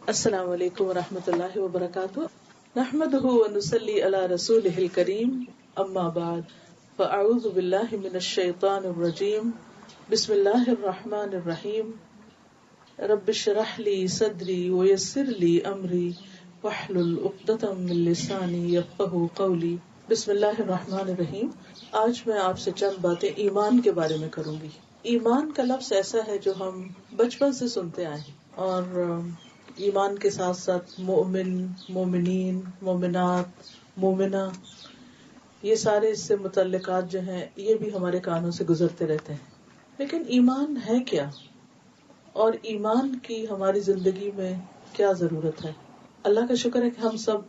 السلام علیکم ورحمۃ اللہ وبرکاتہ. نحمده ونصلي على رسوله الكريم. اما بعد فاعوذ باللہ من الشیطان الرجیم. بسم اللہ الرحمن الرحیم. رب اشرح لي صدری ويسر لي امری واحلل عقدۃ من لسانی یفقهوا قولی. بسم اللہ الرحمن الرحیم. آج میں آپ سے چند باتیں ایمان کے بارے میں کروں گی. ایمان کا لفظ ایسا ہے جو ہم بچپن سے سنتے آئے ہیں، اور ایمان کے ساتھ ساتھ مومن، مومنین، مومنات، مومنہ، یہ سارے اس سے متعلقات جو ہیں یہ بھی ہمارے کانوں سے گزرتے رہتے ہیں. لیکن ایمان ہے کیا، اور ایمان کی ہماری زندگی میں کیا ضرورت ہے؟ اللہ کا شکر ہے کہ ہم سب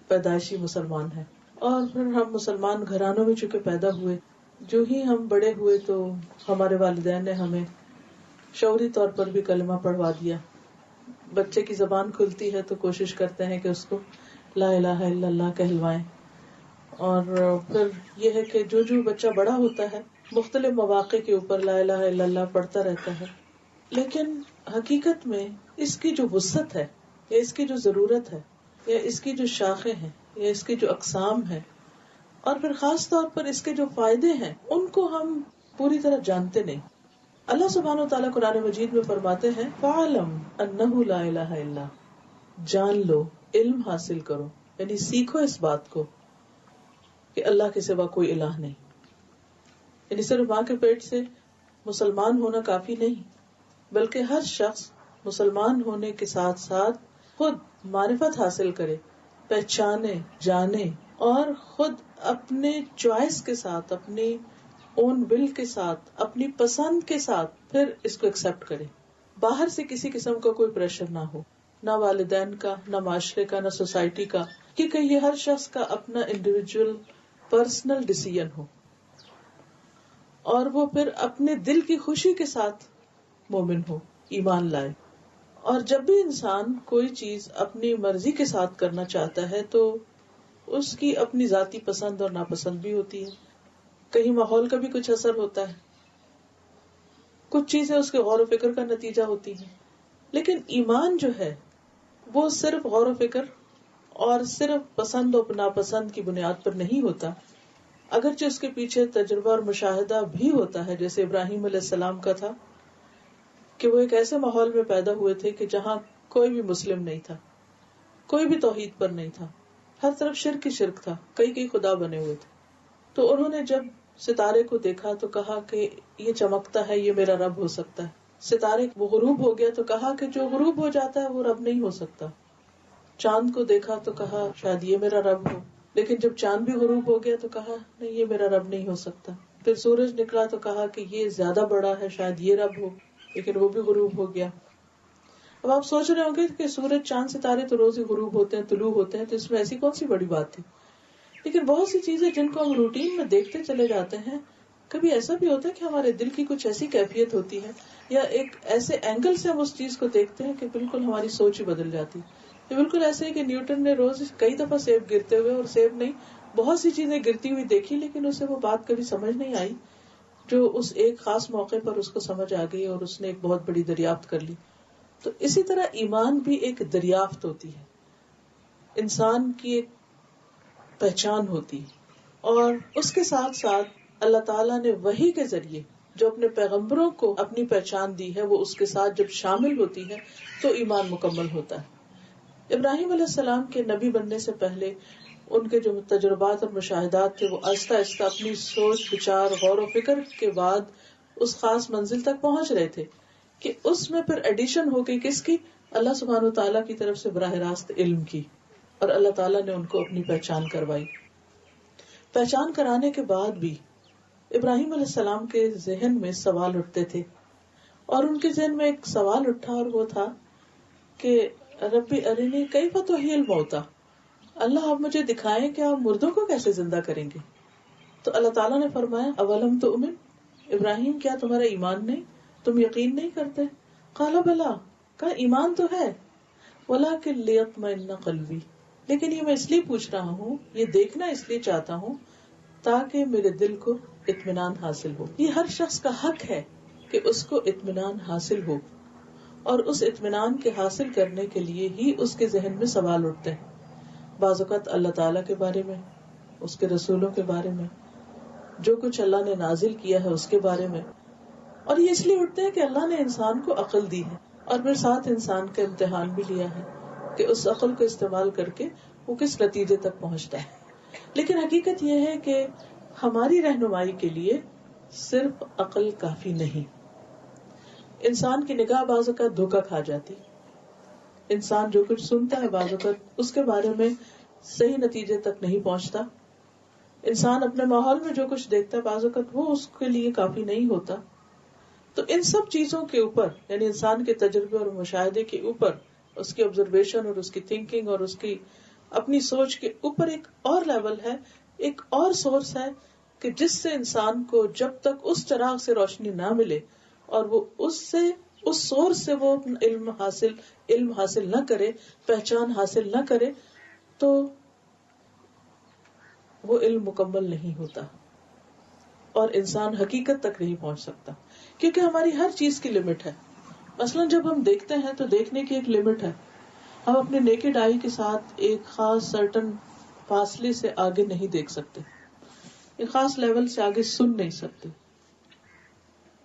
پیدائشی مسلمان ہیں، اور پھر ہم مسلمان گھرانوں میں چونکہ پیدا ہوئے، جو ہی ہم بڑے ہوئے تو ہمارے والدین نے ہمیں شعوری طور پر بھی کلمہ پڑھوا دیا. بچے کی زبان کھلتی ہے تو کوشش کرتے ہیں کہ اس کو لا الہ الا اللہ کہلوائیں. اور پھر یہ ہے کہ جو بچہ بڑا ہوتا ہے مختلف مواقع کے اوپر لا الہ الا اللہ پڑھتا رہتا ہے. لیکن حقیقت میں اس کی جو وسعت ہے، یا اس کی جو ضرورت ہے، یا اس کی جو شاخیں ہیں، یا اس کی جو اقسام ہیں، اور پھر خاص طور پر اس کے جو فائدے ہیں، ان کو ہم پوری طرح جانتے نہیں. اللہ سبحانہ و تعالیٰ قرآن مجید میں فرماتے ہیں فَاعْلَمْ أَنَّهُ لَا إِلَهَ إِلَّا، جان لو، علم حاصل کرو، یعنی سیکھو اس بات کو کہ اللہ کے سوا کوئی الہ نہیں. یعنی صرف ماں کے پیٹ سے مسلمان ہونا کافی نہیں، بلکہ ہر شخص مسلمان ہونے کے ساتھ ساتھ خود معرفت حاصل کرے، پہچانے، جانے، اور خود اپنے چوائس کے ساتھ، اپنی اون ول کے ساتھ، اپنی پسند کے ساتھ پھر اس کو ایکسپٹ کرے. باہر سے کسی قسم کا کوئی پریشر نہ ہو، نہ والدین کا، نہ معاشرے کا، نہ سوسائٹی کا، کیونکہ یہ ہر شخص کا اپنا انڈیویجول پرسنل ڈیسیژن ہو، اور وہ پھر اپنے دل کی خوشی کے ساتھ مومن ہو، ایمان لائے. اور جب بھی انسان کوئی چیز اپنی مرضی کے ساتھ کرنا چاہتا ہے تو اس کی اپنی ذاتی پسند اور ناپسند بھی ہوتی ہے. کہیں ماحول کا بھی کچھ اثر ہوتا ہے، کچھ چیزیں اس کے غور و فکر کا نتیجہ ہوتی ہیں. لیکن ایمان جو ہے وہ صرف غور و فکر اور صرف پسند و ناپسند کی بنیاد پر نہیں ہوتا، اگرچہ اس کے پیچھے تجربہ اور مشاہدہ بھی ہوتا ہے، جیسے ابراہیم علیہ السلام کا تھا کہ وہ ایک ایسے ماحول میں پیدا ہوئے تھے کہ جہاں کوئی بھی مسلم نہیں تھا، کوئی بھی توحید پر نہیں تھا، ہر طرف شرک ہی شرک تھا، کئی خدا بنے ہوئے تھے. تو انہوں نے جب ستارے کو دیکھا تو کہا کہ یہ چمکتا ہے، یہ میرا رب ہو سکتا ہے. ستارے وہ غروب ہو گیا تو کہا کہ جو غروب ہو جاتا ہے وہ رب نہیں ہو سکتا. چاند کو دیکھا تو کہا شاید یہ میرا رب ہو، لیکن جب چاند بھی غروب ہو گیا تو کہا نہیں، یہ میرا رب نہیں ہو سکتا. پھر سورج نکلا تو کہا کہ یہ زیادہ بڑا ہے، شاید یہ رب ہو، لیکن وہ بھی غروب ہو گیا. اب آپ سوچ رہے ہوں گے کہ سورج، چاند، ستارے تو روز ہی غروب ہوتے ہیں، طلوع ہوتے ہیں، تو اس میں ایسی کون سی بڑی بات تھی؟ لیکن بہت سی چیزیں جن کو ہم روٹین میں دیکھتے چلے جاتے ہیں، کبھی ایسا بھی ہوتا ہے کہ ہمارے دل کی کچھ ایسی کیفیت ہوتی ہے، یا ایک ایسے اینگل سے ہم اس چیز کو دیکھتے ہیں کہ بالکل ہماری سوچ ہی بدل جاتی. یہ بالکل ایسے ہے کہ نیوٹن نے روز کئی دفعہ سیب گرتے ہوئے، اور سیب نہیں، بہت سی چیزیں گرتی ہوئی دیکھی، لیکن اسے وہ بات کبھی سمجھ نہیں آئی جو اس ایک خاص موقع پر اس کو سمجھ آ گئی، اور اس نے ایک بہت بڑی دریافت کر لی. تو اسی طرح ایمان بھی ایک دریافت ہوتی ہے، انسان کی ایک پہچان ہوتی ہے. اور اس کے ساتھ ساتھ اللہ تعالیٰ نے وحی کے ذریعے جو اپنے پیغمبروں کو اپنی پہچان دی ہے، وہ اس کے ساتھ جب شامل ہوتی ہے تو ایمان مکمل ہوتا ہے. ابراہیم علیہ السلام کے نبی بننے سے پہلے ان کے جو تجربات اور مشاہدات تھے، وہ آہستہ آہستہ اپنی سوچ، بچار، غور و فکر کے بعد اس خاص منزل تک پہنچ رہے تھے کہ اس میں پھر ایڈیشن ہو گئی کس کی؟ اللہ سبحانہ و تعالیٰ کی طرف سے براہ راست علم کی، اور اللہ تعالیٰ نے ان کو اپنی پہچان کروائی. پہچان کرانے کے بعد بھی ابراہیم علیہ السلام کے ذہن میں سوال اٹھتے تھے، اور ان کے ذہن میں ایک سوال اٹھا، اور وہ تھا کہ ربی ارنی کیف تحیی الموتی، اللہ آپ مجھے دکھائیں کہ آپ مردوں کو کیسے زندہ کریں گے. تو اللہ تعالیٰ نے فرمایا اولم تؤمن، ابراہیم کیا تمہارا ایمان نہیں، تم یقین نہیں کرتے؟ قال بلا، کہا ایمان تو ہے، ولکن لیطمئن قلبی، لیکن یہ میں اس لیے پوچھ رہا ہوں، یہ دیکھنا اس لیے چاہتا ہوں تاکہ میرے دل کو اطمینان حاصل ہو. یہ ہر شخص کا حق ہے کہ اس کو اطمینان حاصل ہو، اور اس اطمینان کے حاصل کرنے کے لیے ہی اس کے ذہن میں سوال اٹھتے ہیں، بعض اوقات اللہ تعالیٰ کے بارے میں، اس کے رسولوں کے بارے میں، جو کچھ اللہ نے نازل کیا ہے اس کے بارے میں. اور یہ اس لیے اٹھتے ہیں کہ اللہ نے انسان کو عقل دی ہے اور پھر ساتھ انسان کا امتحان بھی لیا ہے کہ اس عقل کو استعمال کر کے وہ کس نتیجے تک پہنچتا ہے. لیکن حقیقت یہ ہے کہ ہماری رہنمائی کے لیے صرف عقل کافی نہیں. انسان کی نگاہ بعض اوقات دھوکہ کھا جاتی. انسان جو کچھ سنتا ہے بعض اوقات اس کے بارے میں صحیح نتیجے تک نہیں پہنچتا. انسان اپنے ماحول میں جو کچھ دیکھتا ہے بعض اوقات وہ اس کے لیے کافی نہیں ہوتا. تو ان سب چیزوں کے اوپر، یعنی انسان کے تجربے اور مشاہدے کے اوپر، اس کی آبزرویشن اور اس کی تھنکنگ اور اس کی اپنی سوچ کے اوپر ایک اور لیول ہے، ایک اور سورس ہے کہ جس سے انسان کو جب تک اس چراغ سے روشنی نہ ملے اور وہ اس سورس سے وہ علم حاصل نہ کرے، پہچان حاصل نہ کرے، تو وہ علم مکمل نہیں ہوتا اور انسان حقیقت تک نہیں پہنچ سکتا. کیونکہ ہماری ہر چیز کی لمٹ ہے. مثلا جب ہم دیکھتے ہیں تو دیکھنے کی ایک لمٹ ہے. ہم اپنے نیکڈ آئی کے ساتھ ایک خاص سرٹن فاصلے سے آگے نہیں دیکھ سکتے، ایک خاص لیول سے آگے سن نہیں سکتے.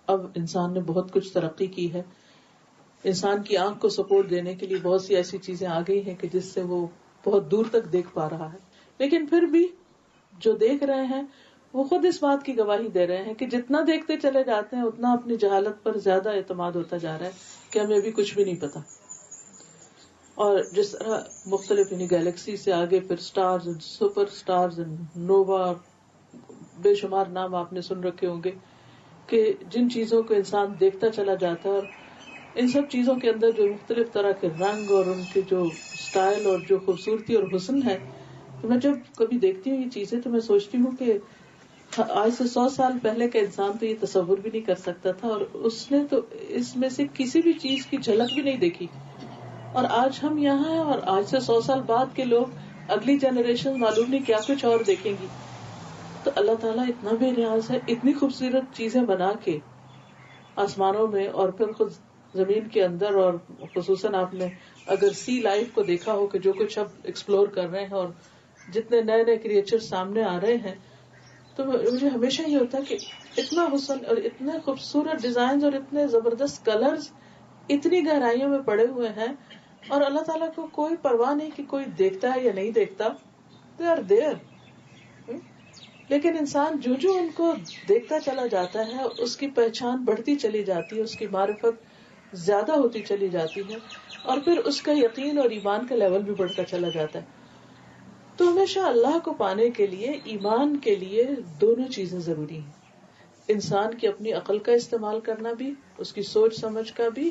اب انسان نے بہت کچھ ترقی کی ہے. انسان کی آنکھ کو سپورٹ دینے کے لیے بہت سی ایسی چیزیں آ گئی ہیں کہ جس سے وہ بہت دور تک دیکھ پا رہا ہے. لیکن پھر بھی جو دیکھ رہے ہیں وہ خود اس بات کی گواہی دے رہے ہیں کہ جتنا دیکھتے چلے جاتے ہیں اتنا اپنی جہالت پر زیادہ اعتماد ہوتا جا رہا ہے کہ ہمیں ابھی کچھ بھی نہیں پتا. اور جس طرح مختلف یعنی گیلیکسی سے آگے پھر سٹارز، سپر سٹارز، نووا، بے شمار نام آپ نے سن رکھے ہوں گے کہ جن چیزوں کو انسان دیکھتا چلا جاتا ہے. اور ان سب چیزوں کے اندر جو مختلف طرح کے رنگ اور ان کے جو سٹائل اور جو خوبصورتی اور حسن ہے، تو میں جب کبھی دیکھتی ہوں یہ چیزیں تو میں سوچتی ہوں کہ آج سے 100 سال پہلے کا انسان تو یہ تصور بھی نہیں کر سکتا تھا، اور اس نے تو اس میں سے کسی بھی چیز کی جھلک بھی نہیں دیکھی. اور آج ہم یہاں ہیں اور آج سے 100 سال بعد کے لوگ، اگلی جنریشن معلوم نہیں کیا کچھ اور دیکھیں گی. تو اللہ تعالیٰ اتنا بے نیاز ہے، اتنی خوبصورت چیزیں بنا کے آسمانوں میں اور پھر خود زمین کے اندر. اور خصوصاً آپ نے اگر سی لائف کو دیکھا ہو کہ جو کچھ اب ایکسپلور کر رہے ہیں اور جتنے نئے نئے کریچر سامنے آ رہے ہیں، تو مجھے ہمیشہ یہ ہوتا ہے کہ اتنا حسن اور اتنے خوبصورت ڈیزائنز اور اتنے زبردست کلرز اتنی گہرائیوں میں پڑے ہوئے ہیں، اور اللہ تعالیٰ کو کوئی پرواہ نہیں کہ کوئی دیکھتا ہے یا نہیں دیکھتا. They are there. لیکن انسان جو ان کو دیکھتا چلا جاتا ہے اس کی پہچان بڑھتی چلی جاتی ہے، اس کی معرفت زیادہ ہوتی چلی جاتی ہے، اور پھر اس کا یقین اور ایمان کا لیول بھی بڑھتا چلا جاتا ہے. تو ہمیشہ اللہ کو پانے کے لیے، ایمان کے لیے دونوں چیزیں ضروری ہیں. انسان کی اپنی عقل کا استعمال کرنا بھی، اس کی سوچ سمجھ کا بھی،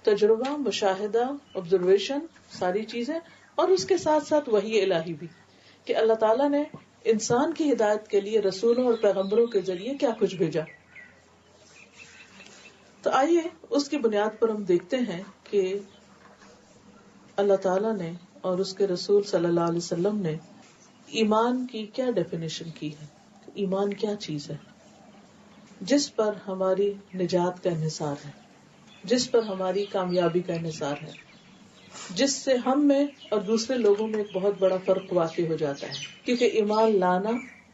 تجربہ، مشاہدہ، آبزرویشن، ساری چیزیں، اور اس کے ساتھ ساتھ وحی الہی بھی کہ اللہ تعالیٰ نے انسان کی ہدایت کے لیے رسولوں اور پیغمبروں کے ذریعے کیا کچھ بھیجا. تو آئیے اس کی بنیاد پر ہم دیکھتے ہیں کہ اللہ تعالیٰ نے اور اس کے رسول صلی اللہ علیہ وسلم نے ایمان کی کیا ڈیفینیشن کی ہے. ایمان کیا چیز ہے جس پر ہماری نجات کا انحصار ہے، جس پر ہماری کامیابی کا انحصار ہے، جس سے ہم میں اور دوسرے لوگوں میں ایک بہت بڑا فرق واقع ہو جاتا ہے. کیونکہ ایمان لانا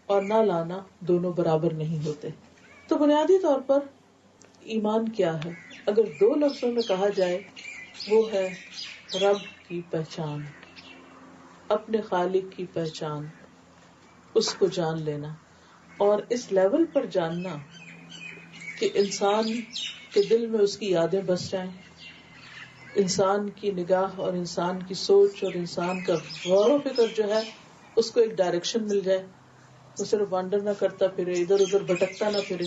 اور نہ لانا دونوں برابر نہیں ہوتے. تو بنیادی طور پر ایمان کیا ہے اگر 2 لفظوں میں کہا جائے، وہ ہے رب کی پہچان، اپنے خالق کی پہچان، اس کو جان لینا، اور اس لیول پر جاننا کہ انسان کے دل میں اس کی یادیں بس جائیں، انسان کی نگاہ اور انسان کی سوچ اور انسان کا غور و فکر جو ہے اس کو ایک ڈائریکشن مل جائے، وہ صرف وانڈر نہ کرتا پھرے، ادھر ادھر بھٹکتا نہ پھرے.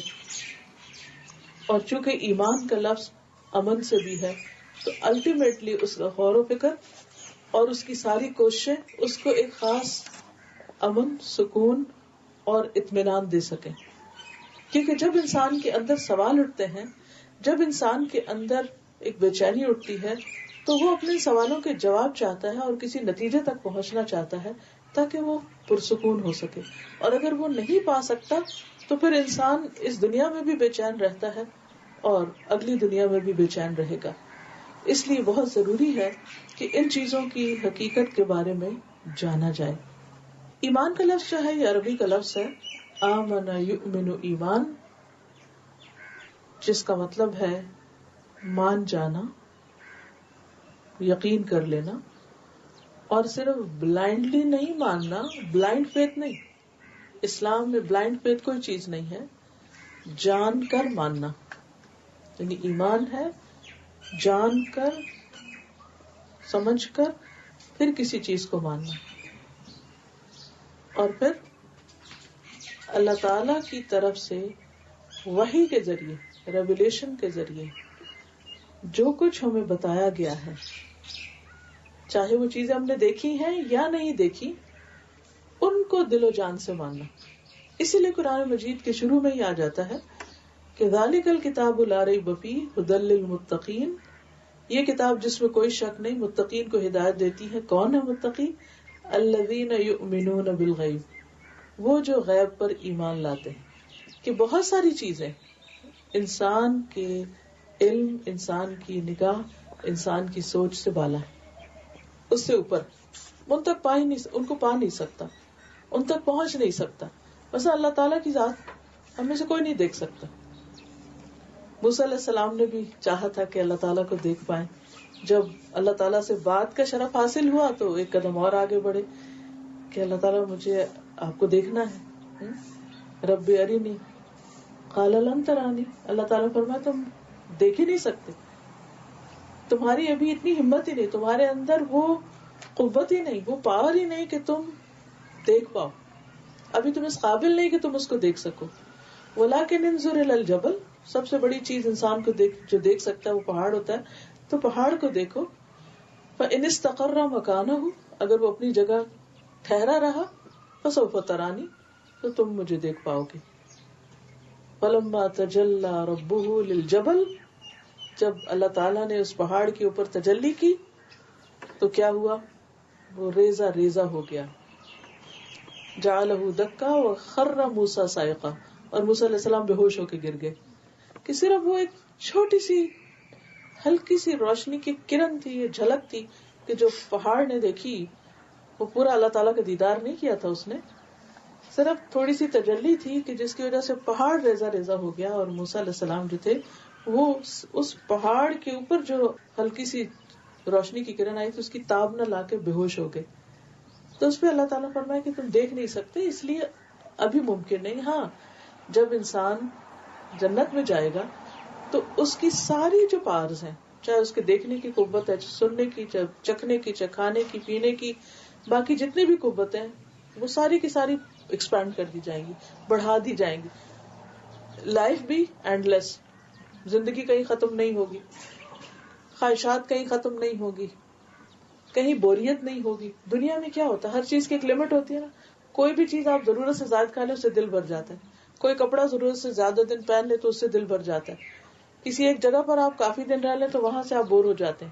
اور چونکہ ایمان کا لفظ امن سے بھی ہے، تو الٹیمیٹلی اس کا غور و فکر اور اس کی ساری کوششیں اس کو ایک خاص امن، سکون اور اطمینان دے سکیں. کیونکہ جب انسان کے اندر سوال اٹھتے ہیں، جب انسان کے اندر ایک بے چینی اٹھتی ہے، تو وہ اپنے سوالوں کے جواب چاہتا ہے اور کسی نتیجے تک پہنچنا چاہتا ہے تاکہ وہ پرسکون ہو سکے. اور اگر وہ نہیں پا سکتا تو پھر انسان اس دنیا میں بھی بے چین رہتا ہے اور اگلی دنیا میں بھی بے چین رہے گا. اس لیے بہت ضروری ہے کہ ان چیزوں کی حقیقت کے بارے میں جانا جائے. ایمان کا لفظ جو ہے یہ عربی کا لفظ ہے آمن یؤمن ایمان، جس کا مطلب ہے مان جانا، یقین کر لینا. اور صرف بلائنڈلی نہیں ماننا، بلائنڈ فیتھ نہیں. اسلام میں بلائنڈ فیتھ کوئی چیز نہیں ہے، جان کر ماننا. یعنی ایمان ہے جان کر، سمجھ کر پھر کسی چیز کو ماننا. اور پھر اللہ تعالی کی طرف سے وحی کے ذریعے، ریویلیشن کے ذریعے جو کچھ ہمیں بتایا گیا ہے، چاہے وہ چیزیں ہم نے دیکھی ہیں یا نہیں دیکھی، ان کو دل و جان سے ماننا. اسی لیے قرآن مجید کے شروع میں ہی آ جاتا ہے کہ ذالک الکتاب لا ریب فیہ ھدی للمتقین، یہ کتاب جس میں کوئی شک نہیں متقین کو ہدایت دیتی ہے. کون ہے متقی؟ الذین یؤمنون بالغیب، وہ جو غیب پر ایمان لاتے ہیں. کہ بہت ساری چیزیں انسان کے علم، انسان کی نگاہ، انسان کی سوچ سے بالا ہے، اس سے اوپر، ان تک ان کو پا نہیں سکتا، ان تک پہنچ نہیں سکتا. بس اللہ تعالیٰ کی ذات ہم میں سے کوئی نہیں دیکھ سکتا. موسیٰ علیہ السلام نے بھی چاہا تھا کہ اللہ تعالیٰ کو دیکھ پائیں. جب اللہ تعالیٰ سے بات کا شرف حاصل ہوا تو ایک قدم اور آگے بڑھے کہ اللہ تعالیٰ مجھے آپ کو دیکھنا ہے. رب ارینی قال لن ترانی، اللہ تعالیٰ فرمایا تم دیکھ ہی نہیں سکتے، تمہاری ابھی اتنی ہمت ہی نہیں، تمہارے اندر وہ قوت ہی نہیں، وہ پاور ہی نہیں کہ تم دیکھ پاؤ، ابھی تم اس قابل نہیں کہ تم اس کو دیکھ سکو. ولکن انظر الی الجبل، سب سے بڑی چیز انسان کو جو دیکھ سکتا ہے وہ پہاڑ ہوتا ہے، تو پہاڑ کو دیکھو. فإن استقر مکانہ، اگر وہ اپنی جگہ ٹھہرا رہا، فسوف ترانی، تو تم مجھے دیکھ پاؤ گے. فلما تجلی ربہ للجبل، جب اللہ تعالیٰ نے اس پہاڑ کے اوپر تجلی کی تو کیا ہوا؟ وہ ریزہ ریزہ ہو گیا. جعلہ دکا وخر موسیٰ صاعقہ، اور موسیٰ علیہ السلام بے ہوش ہو کے گر گئے. کہ صرف وہ ایک چھوٹی سی ہلکی سی روشنی کی کرن تھی، یہ جھلک تھی کہ جو پہاڑ نے دیکھی، وہ پورا اللہ تعالیٰ کا دیدار نہیں کیا تھا اس نے، صرف تھوڑی سی تجلی تھی کہ جس کی وجہ سے پہاڑ ریزہ ریزہ ہو گیا. اور موسیٰ علیہ السلام جو تھے وہ اس پہاڑ کے اوپر جو ہلکی سی روشنی کی کرن آئی تھی اس کی تاب نہ لا کے بے ہوش ہو گئے. تو اس پہ اللہ تعالیٰ فرمایا کہ تم دیکھ نہیں سکتے، اس لیے ابھی ممکن نہیں. ہاں جب انسان جنت میں جائے گا تو اس کی ساری جو پارز ہیں، چاہے اس کے دیکھنے کی قوت ہے، سننے کی، چکھنے کی، کھانے کی، پینے کی، باقی جتنی بھی قوتیں وہ ساری کی ساری ایکسپینڈ کر دی جائیں گی، بڑھا دی جائیں گی. لائف بھی اینڈ لیس، زندگی کہیں ختم نہیں ہوگی، خواہشات کہیں ختم نہیں ہوگی، کہیں بوریت نہیں ہوگی. دنیا میں کیا ہوتا ہے، ہر چیز کی ایک لمٹ ہوتی ہے نا. کوئی بھی چیز آپ ضرورت سے زیادہ کھا لیں اس سے دل بھر جاتا ہے، کوئی کپڑا ضرورت سے زیادہ دن پہن لے تو اس سے دل بھر جاتا ہے، کسی ایک جگہ پر آپ کافی دن رہ لیں تو وہاں سے آپ بور ہو جاتے ہیں،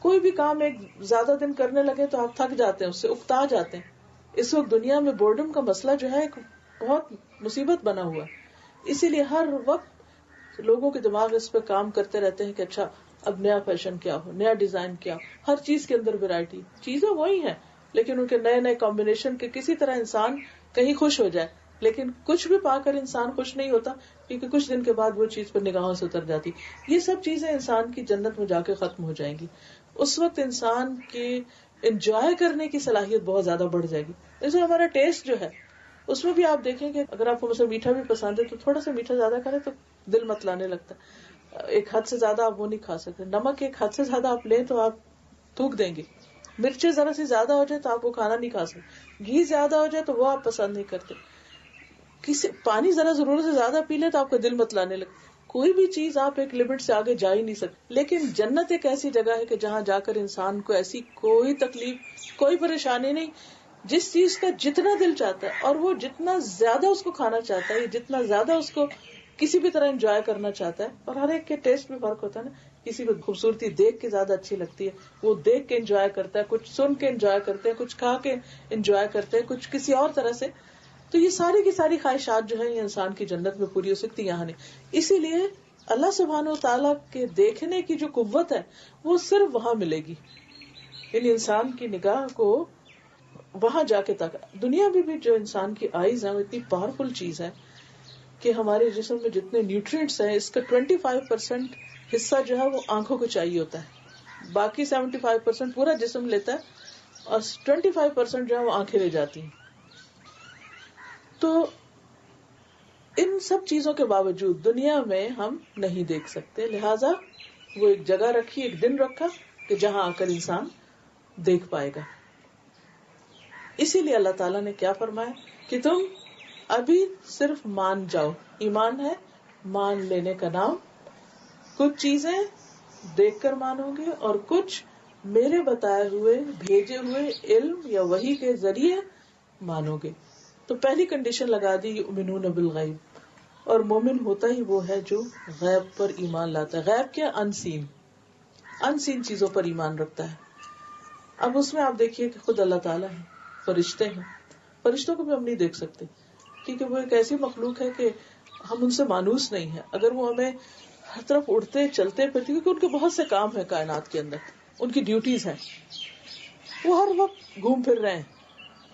کوئی بھی کام ایک زیادہ دن کرنے لگے تو آپ تھک جاتے ہیں، اس سے اکتا جاتے ہیں. اس وقت دنیا میں بورڈم کا مسئلہ جو ہے ایک بہت مصیبت بنا ہوا ہے. اسی لیے ہر وقت لوگوں کے دماغ اس پہ کام کرتے رہتے ہیں کہ اچھا اب نیا فیشن کیا ہو، نیا ڈیزائن کیا ہو. ہر چیز کے اندر ویرائٹی، چیزیں وہی ہیں لیکن ان کے نئے نئے کمبینیشن کے کسی طرح انسان کہیں خوش ہو جائے. لیکن کچھ بھی پا کر انسان خوش نہیں ہوتا کیونکہ کچھ دن کے بعد وہ چیز پر نگاہوں سے اتر جاتی. یہ سب چیزیں انسان کی جنت میں جا کے ختم ہو جائیں گی. اس وقت انسان کی انجوائے کرنے کی صلاحیت بہت زیادہ بڑھ جائے گی. جیسے ہمارا ٹیسٹ جو ہے اس میں بھی آپ دیکھیں کہ اگر آپ کو مثلا میٹھا بھی پسند ہے تو تھوڑا سا میٹھا زیادہ کریں تو دل مت لانے لگتا ہے. ایک حد سے زیادہ آپ وہ نہیں کھا سکتے. نمک ایک حد سے زیادہ آپ لیں تو آپ تھوک دیں گے. مرچیں ذرا سی زیادہ ہو جائے تو آپ وہ کھانا نہیں کھا سکتے. گھی زیادہ ہو جائے تو وہ آپ پسند نہیں کرتے. پانی ذرا ضرورت سے زیادہ پی لیں تو آپ کا دل مت لانے لگتا. کوئی بھی چیز آپ ایک لمٹ سے آگے جا ہی نہیں سکتے. لیکن جنت ایک ایسی جگہ ہے کہ جہاں جا کر انسان کو ایسی کوئی تکلیف، کوئی پریشانی نہیں. جس چیز کا جتنا دل چاہتا ہے اور وہ جتنا زیادہ اس کو کھانا چاہتا ہے، جتنا زیادہ اس کو کسی بھی طرح انجوائے کرنا چاہتا ہے. اور ہر ایک کے ٹیسٹ میں فرق ہوتا ہے نا. کسی کو خوبصورتی دیکھ کے زیادہ اچھی لگتی ہے، وہ دیکھ کے انجوائے کرتا ہے، کچھ سن کے انجوائے کرتے ہیں، کچھ کھا کے انجوائے کرتے ہیں، کچھ کسی اور طرح سے. تو یہ ساری کی ساری خواہشات جو ہیں یہ انسان کی جنت میں پوری ہو سکتی، یہاں نہیں. اسی لیے اللہ سبحانہ وتعالیٰ کے دیکھنے کی جو قوت ہے وہ صرف وہاں ملے گی. یعنی انسان کی نگاہ کو وہاں جا کے تک. دنیا میں بھی جو انسان کی آئیز ہے وہ اتنی پاورفل چیز ہے کہ ہمارے جسم میں جتنے نیوٹرینٹس ہیں اس کا 25% حصہ جو ہے وہ آنکھوں کو چاہیے ہوتا ہے. باقی 75% پورا جسم لیتا ہے اور 25% جو ہے وہ آنکھیں لے جاتی ہیں. تو ان سب چیزوں کے باوجود دنیا میں ہم نہیں دیکھ سکتے, لہذا وہ ایک جگہ رکھی, ایک دن رکھا کہ جہاں آ کر انسان دیکھ پائے گا. اسی لیے اللہ تعالیٰ نے کیا فرمایا کہ تم ابھی صرف مان جاؤ. ایمان ہے مان لینے کا نام. کچھ چیزیں دیکھ کر مانو گے اور کچھ میرے بتائے ہوئے بھیجے ہوئے علم یا وحی کے ذریعے مانو گے. تو پہلی کنڈیشن لگا دی یؤمنون بالغیب, اور مومن ہوتا ہی وہ ہے جو غیب پر ایمان لاتا ہے. غیب کیا؟ انسین چیزوں پر ایمان رکھتا ہے. اب اس میں آپ دیکھیے کہ خود اللہ تعالیٰ ہے, فرشتے ہیں. فرشتوں کو بھی ہم نہیں دیکھ سکتے کیونکہ وہ ایک ایسی مخلوق ہے کہ ہم ان سے مانوس نہیں ہیں. اگر وہ ہمیں ہر طرف اڑتے چلتے پھرتے, کیونکہ ان کے بہت سے کام ہیں کائنات کے اندر, ان کی ڈیوٹیز ہیں, وہ ہر وقت گھوم پھر رہے ہیں.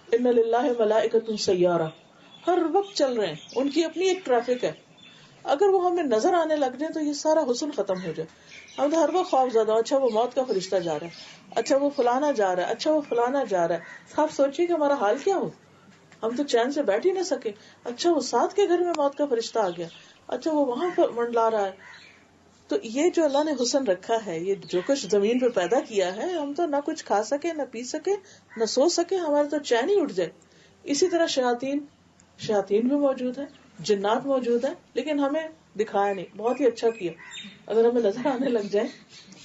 ان للہ ملائکۃ سیارہ, ہر وقت چل رہے ہیں, ان کی اپنی ایک ٹریفک ہے. اگر وہ ہمیں نظر آنے لگ جائے تو یہ سارا حسن ختم ہو جائے. ہم تو ہر وقت خوف زدہ, اچھا وہ موت کا فرشتہ جا رہا ہے, اچھا وہ فلانا جا رہا ہے, اچھا وہ فلانا جا رہا ہے. آپ سوچیے کہ ہمارا حال کیا ہو, ہم تو چین سے بیٹھ ہی نہ سکے. اچھا وہ ساتھ کے گھر میں موت کا فرشتہ آ گیا, اچھا وہ وہاں پر منڈلا رہا ہے. تو یہ جو اللہ نے حسن رکھا ہے, یہ جو کچھ زمین پہ پیدا کیا ہے, ہم تو نہ کچھ کھا سکے, نہ پی سکے, نہ سو سکے, ہمارے تو چین ہی اٹھ جائے. اسی طرح شیاطین بھی موجود ہے, جنات موجود ہیں, لیکن ہمیں دکھایا نہیں. بہت ہی اچھا کیا. اگر ہمیں نظر آنے لگ جائے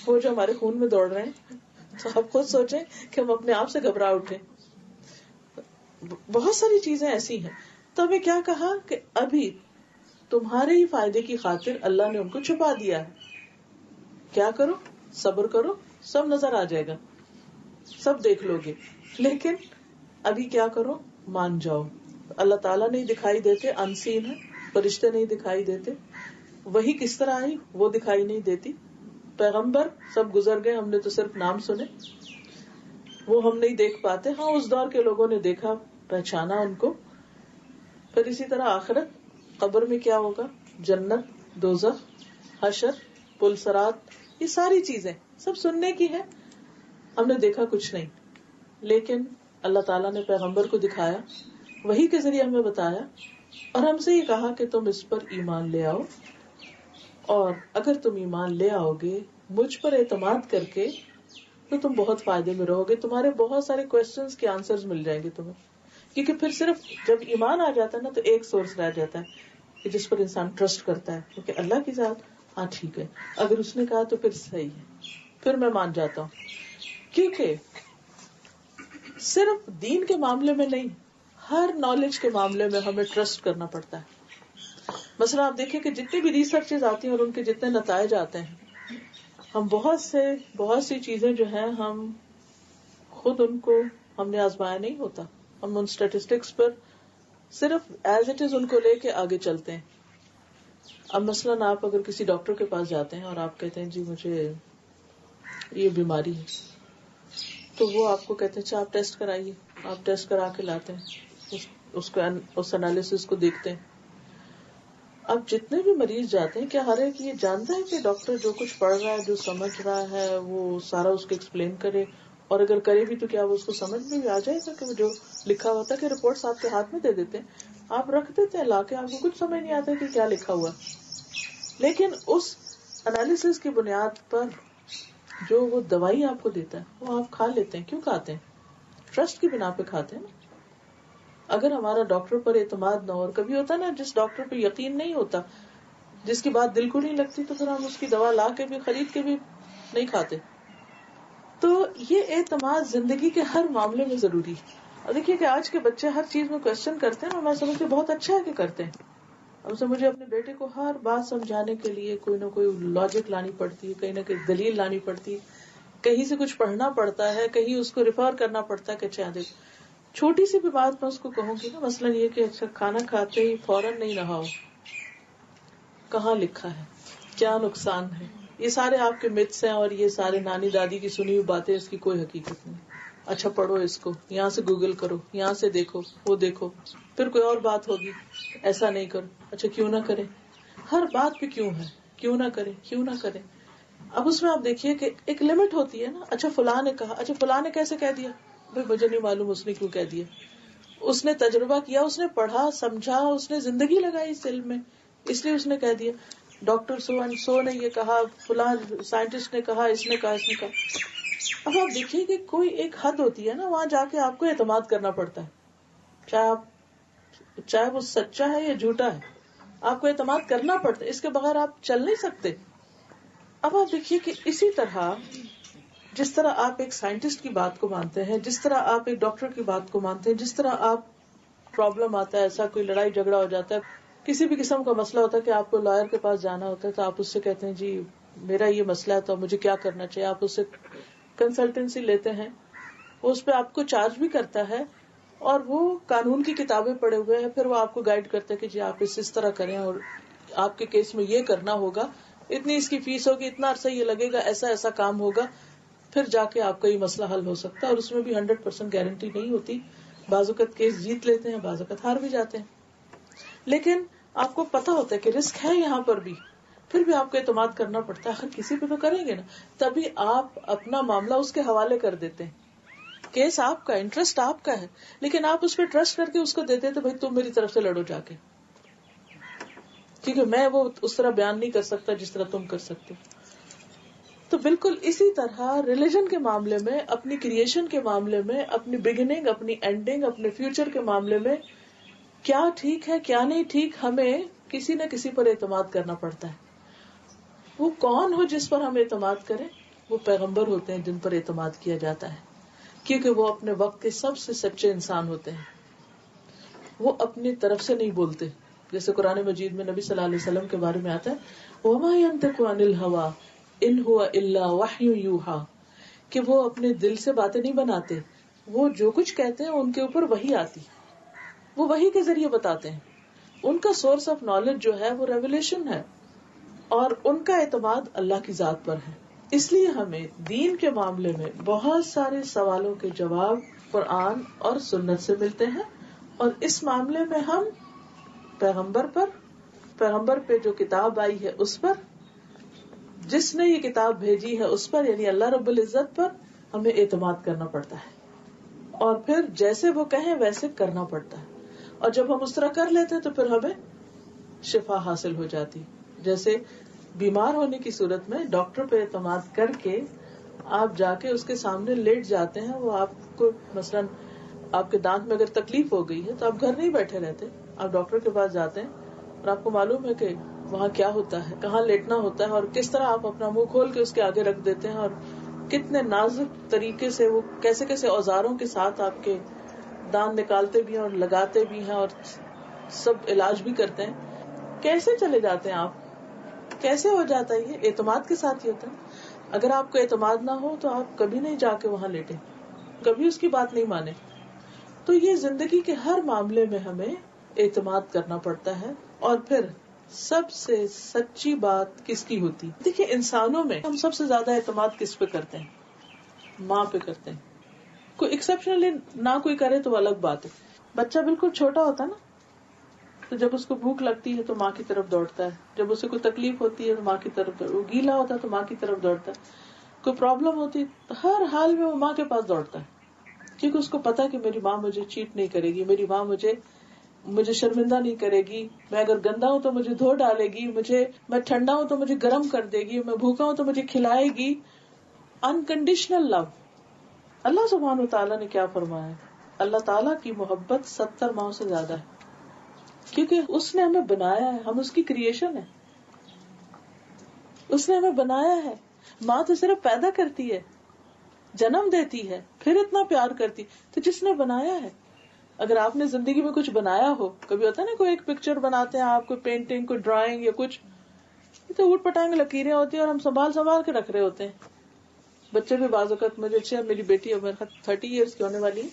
وہ جو ہمارے خون میں دوڑ رہے ہیں تو آپ خود سوچیں کہ ہم اپنے آپ سے گھبرا اٹھے. بہت ساری چیزیں ایسی ہیں. تو ہمیں کیا کہا کہ ابھی تمہارے ہی فائدے کی خاطر اللہ نے ان کو چھپا دیا ہے. کیا کرو؟ صبر کرو, سب نظر آ جائے گا, سب دیکھ لو گے. لیکن ابھی کیا کرو؟ مان جاؤ. اللہ تعالیٰ نہیں دکھائی دیتے, انسین ہے. فرشتے نہیں دکھائی دیتے, وہی کس طرح آئی وہ دکھائی نہیں دیتی. پیغمبر سب گزر گئے, ہم نے تو صرف نام سنے, وہ ہم نہیں دیکھ پاتے. ہاں اس دور کے لوگوں نے دیکھا, پہچانا ان کو. پھر اسی طرح آخرت, قبر میں کیا ہوگا, جنت, دوزخ, حشر, پل صراط, یہ ساری چیزیں سب سننے کی ہے, ہم نے دیکھا کچھ نہیں. لیکن اللہ تعالیٰ نے پیغمبر کو دکھایا, وحی کے ذریعے ہمیں بتایا, اور ہم سے یہ کہا کہ تم اس پر ایمان لے آؤ. اور اگر تم ایمان لے آؤ گے مجھ پر اعتماد کر کے تو تم بہت فائدے میں رہو گے. تمہارے بہت سارے کوشچنز کے آنسرز مل جائیں گے تمہیں, کیونکہ پھر صرف جب ایمان آ جاتا ہے نا تو ایک سورس رہ جاتا ہے کہ جس پر انسان ٹرسٹ کرتا ہے, کیونکہ اللہ کی ذات, ہاں ٹھیک ہے, اگر اس نے کہا تو پھر صحیح ہے, پھر میں مان جاتا ہوں. کیونکہ صرف دین کے معاملے میں نہیں, ہر نالج کے معاملے میں ہمیں ٹرسٹ کرنا پڑتا ہے. مثلا آپ دیکھیں کہ جتنی بھی ریسرچز آتی ہیں اور ان کے جتنے نتائج آتے ہیں, ہم بہت سی چیزیں جو ہیں ہم خود ان کو ہم نے آزمایا نہیں ہوتا. ہم ان اسٹیٹسٹکس پر صرف ایز اٹ از ان کو لے کے آگے چلتے ہیں. اب مثلاً آپ اگر کسی ڈاکٹر کے پاس جاتے ہیں اور آپ کہتے ہیں جی مجھے یہ بیماری ہے, تو وہ آپ کو کہتے ہیں اچھا آپ ٹیسٹ کرائیے. آپ ٹیسٹ کرا کے لاتے ہیں, اس انالیسس کو دیکھتے ہیں. اب جتنے بھی مریض جاتے ہیں, کیا ہر ایک یہ جانتا ہے کہ ڈاکٹر جو کچھ پڑھ رہا ہے, جو سمجھ رہا ہے, وہ سارا اس کو ایکسپلین کرے؟ اور اگر کرے بھی تو کیا وہ اس کو سمجھ میں بھی آ جائے گا کہ وہ جو لکھا ہوتا ہے؟ کہ رپورٹس آپ کے ہاتھ میں دے دیتے ہیں, آپ رکھ دیتے ہیں لا کے, آپ کو کچھ سمجھ نہیں آتا کہ کیا لکھا ہوا. لیکن اس انالیسس کی بنیاد پر جو وہ دوائی آپ کو دیتا ہے وہ آپ کھا لیتے ہیں. کیوں کھاتے ہیں؟ ٹرسٹ کی بنا پہ کھاتے ہیں نا. اگر ہمارا ڈاکٹر پر اعتماد نہ ہو, اور کبھی ہوتا نا جس ڈاکٹر پہ یقین نہیں ہوتا, جس کی بات دل کو نہیں لگتی, تو پھر ہم اس کی دوا لا کے بھی, خرید کے بھی نہیں کھاتے. تو یہ اعتماد زندگی کے ہر معاملے میں ضروری ہے. اور دیکھیے کہ آج کے بچے ہر چیز میں کوشچن کرتے ہیں, اور میں سمجھتی ہوں بہت اچھا ہے کہ کرتے ہیں. اب سے مجھے اپنے بیٹے کو ہر بات سمجھانے کے لیے کوئی نہ کوئی لاجک لانی پڑتی ہے, کہیں نہ کہیں دلیل لانی پڑتی ہے, کہیں سے کچھ پڑھنا پڑتا ہے, کہیں اس کو ریفر کرنا پڑتا ہے کہ اچھا دیکھ. چھوٹی سی بھی بات میں اس کو کہوں گی نا, مثلاً یہ کہ اچھا کھانا کھاتے ہی فوراً نہیں نہاؤ, کہاں لکھا ہے؟ کیا نقصان ہے. یہ سارے آپ کے متس ہیں اور یہ سارے نانی دادی کی سنی ہوئی باتیں، اس کی کوئی حقیقت نہیں. اچھا پڑھو اس کو، یہاں سے گوگل کرو، یہاں سے دیکھو، وہ دیکھو، پھر کوئی اور بات ہوگی ایسا نہیں کرو. اچھا کیوں نہ کرے، ہر بات پہ کیوں ہے، کیوں نہ کرے، کیوں نہ کرے. اب اس میں آپ دیکھیے کہ ایک لمٹ ہوتی ہے نا. اچھا فلاں نے کہا، اچھا فلاں نے کیسے کہہ دیا، بھائی مجھے نہیں معلوم اس نے کیوں کہہ دیا. اس نے تجربہ کیا، اس نے پڑھا سمجھا، اس نے زندگی لگائی اس علم میں، اس لیے اس نے کہہ دیا. ڈاکٹر سو اینڈ سو نے یہ کہا، فلاں سائنٹسٹ نے کہا، اس نے کہا، اس نے کہا. اب آپ دیکھیے کہ کوئی ایک حد ہوتی ہے نا، وہاں جا کے آپ کو اعتماد کرنا پڑتا ہے، چاہے وہ سچا ہے یا جھوٹا ہے، آپ کو اعتماد کرنا پڑتا ہے. اس کے بغیر آپ چل نہیں سکتے. اب آپ دیکھیے کہ اسی طرح جس طرح آپ ایک سائنٹسٹ کی بات کو مانتے ہیں، جس طرح آپ ایک ڈاکٹر کی بات کو مانتے ہیں، جس طرح آپ پرابلم آتا ہے، ایسا کوئی لڑائی جھگڑا ہو جاتا ہے، کسی بھی قسم کا مسئلہ ہوتا ہے کہ آپ کو لائر کے پاس جانا ہوتا ہے، تو آپ اس سے کہتے ہیں جی میرا یہ مسئلہ ہے تو مجھے کیا کرنا چاہیے. آپ اس سے کنسلٹنسی لیتے ہیں، وہ اس پہ آپ کو چارج بھی کرتا ہے، اور وہ قانون کی کتابیں پڑھے ہوئے ہیں، پھر وہ آپ کو گائیڈ کرتا ہے کہ جی آپ اس طرح کریں اور آپ کے کیس میں یہ کرنا ہوگا، اتنی اس کی فیس ہوگی، اتنا عرصہ یہ لگے گا، ایسا ایسا کام ہوگا، پھر جا کے آپ کا یہ مسئلہ حل ہو سکتا ہے. اور اس میں بھی 100% گارنٹی نہیں ہوتی. بعض اوقات کیس جیت لیتے ہیں، بعض اوقات ہار بھی جاتے ہیں. لیکن آپ کو پتا ہوتا ہے کہ رسک ہے یہاں پر بھی، پھر بھی آپ کو اعتماد کرنا پڑتا ہے. اگر کسی پہ تو کریں گے نا، تبھی آپ اپنا معاملہ اس کے حوالے کر دیتے ہیں. کیس آپ کا، انٹرسٹ آپ کا ہے، لیکن آپ اس پہ ٹرسٹ کر کے اس کو دیتے تو بھائی تم میری طرف سے لڑو جا کے، کیونکہ میں وہ اس طرح بیان نہیں کر سکتا جس طرح تم کر سکتے. تو بالکل اسی طرح ریلیجن کے معاملے میں، اپنی کریشن کے معاملے میں، اپنی بگننگ، اپنی اینڈنگ، اپنے فیوچر کے معاملے میں کیا ٹھیک ہے کیا نہیں ٹھیک، ہمیں کسی نہ کسی پر اعتماد کرنا پڑتا ہے. وہ کون ہو جس پر ہم اعتماد کریں؟ وہ پیغمبر ہوتے ہیں جن پر اعتماد کیا جاتا ہے، کیونکہ وہ اپنے وقت کے سب سے سچے انسان ہوتے ہیں. وہ اپنی طرف سے نہیں بولتے، جیسے قرآن مجید میں نبی صلی اللہ علیہ وسلم کے بارے میں آتا ہے وَمَا يَنْطِقُ عَنِ الْهَوَىٰ إِنْ هُوَ إِلَّا وَحْيٌ يُوحَىٰ، کہ وہ اپنے دل سے باتیں نہیں بناتے، وہ جو کچھ کہتے ہیں ان کے اوپر وحی آتی، وہ وحی کے ذریعے بتاتے ہیں. ان کا سورس آف نالج جو ہے وہ ریولیشن ہے، اور ان کا اعتماد اللہ کی ذات پر ہے. اس لیے ہمیں دین کے معاملے میں بہت سارے سوالوں کے جواب قرآن اور سنت سے ملتے ہیں، اور اس معاملے میں ہم پیغمبر پہ جو کتاب آئی ہے اس پر، جس نے یہ کتاب بھیجی ہے اس پر، یعنی اللہ رب العزت پر ہمیں اعتماد کرنا پڑتا ہے، اور پھر جیسے وہ کہیں ویسے کرنا پڑتا ہے. اور جب ہم اس طرح کر لیتے ہیں تو پھر ہمیں شفا حاصل ہو جاتی. جیسے بیمار ہونے کی صورت میں ڈاکٹر پہ اعتماد کر کے آپ جا کے اس کے سامنے لیٹ جاتے ہیں، وہ آپ کو مثلاً آپ کے دانت میں اگر تکلیف ہو گئی ہے تو آپ گھر نہیں بیٹھے رہتے، آپ ڈاکٹر کے پاس جاتے ہیں، اور آپ کو معلوم ہے کہ وہاں کیا ہوتا ہے، کہاں لیٹنا ہوتا ہے، اور کس طرح آپ اپنا منہ کھول کے اس کے آگے رکھ دیتے ہیں، اور کتنے نازک طریقے سے وہ کیسے کیسے اوزاروں کے ساتھ آپ کے دانت نکالتے بھی ہیں اور لگاتے بھی ہیں اور سب علاج بھی کرتے ہیں. کیسے چلے جاتے ہیں آپ، کیسے ہو جاتا ہے؟ یہ اعتماد کے ساتھ ہی ہوتا ہے. اگر آپ کو اعتماد نہ ہو تو آپ کبھی نہیں جا کے وہاں لیٹے، کبھی اس کی بات نہیں مانے. تو یہ زندگی کے ہر معاملے میں ہمیں اعتماد کرنا پڑتا ہے. اور پھر سب سے سچی بات کس کی ہوتی؟ دیکھیے انسانوں میں ہم سب سے زیادہ اعتماد کس پہ کرتے ہیں؟ ماں پہ کرتے ہیں. کوئی ایکسپشنلی نہ کوئی کرے تو الگ بات ہے. بچہ بالکل چھوٹا ہوتا ہے نا، تو جب اس کو بھوک لگتی ہے تو ماں کی طرف دوڑتا ہے، جب اسے کوئی تکلیف ہوتی ہے تو ماں کی طرف، وہ گیلا ہوتا ہے تو ماں کی طرف دوڑتا ہے، کوئی پرابلم ہوتی ہے ہر حال میں وہ ماں کے پاس دوڑتا ہے، کیونکہ اس کو پتا کہ میری ماں مجھے چیٹ نہیں کرے گی، میری ماں مجھے شرمندہ نہیں کرے گی، میں اگر گندا ہوں تو مجھے دھو ڈالے گی، میں ٹھنڈا ہوں تو مجھے گرم کر دے گی، میں بھوکا ہوں تو مجھے کھلائے گی. انکنڈیشنل لو. اللہ سبحانہ وتعالیٰ نے کیا فرمایا ہے؟ اللہ تعالیٰ کی محبت 70 ماؤں سے زیادہ ہے، کیونکہ اس نے ہمیں بنایا ہے، ہم اس کی کریشن ہے، اس نے ہمیں بنایا ہے. ماں تو صرف پیدا کرتی ہے، جنم دیتی ہے، پھر اتنا پیار کرتی. تو جس نے بنایا ہے، اگر آپ نے زندگی میں کچھ بنایا ہو، کبھی ہوتا ہے نا کوئی ایک پکچر بناتے ہیں آپ، کوئی پینٹنگ، کوئی ڈرائنگ یا کچھ، یہ تو اوٹ پٹانگ لکیریں ہوتی ہیں اور ہم سنبھال کے رکھ رہے ہوتے ہیں. بچے بھی بعض اوقات، مجھے اچھا، میری بیٹی اب 30 ایئرس کی ہونے والی ہے،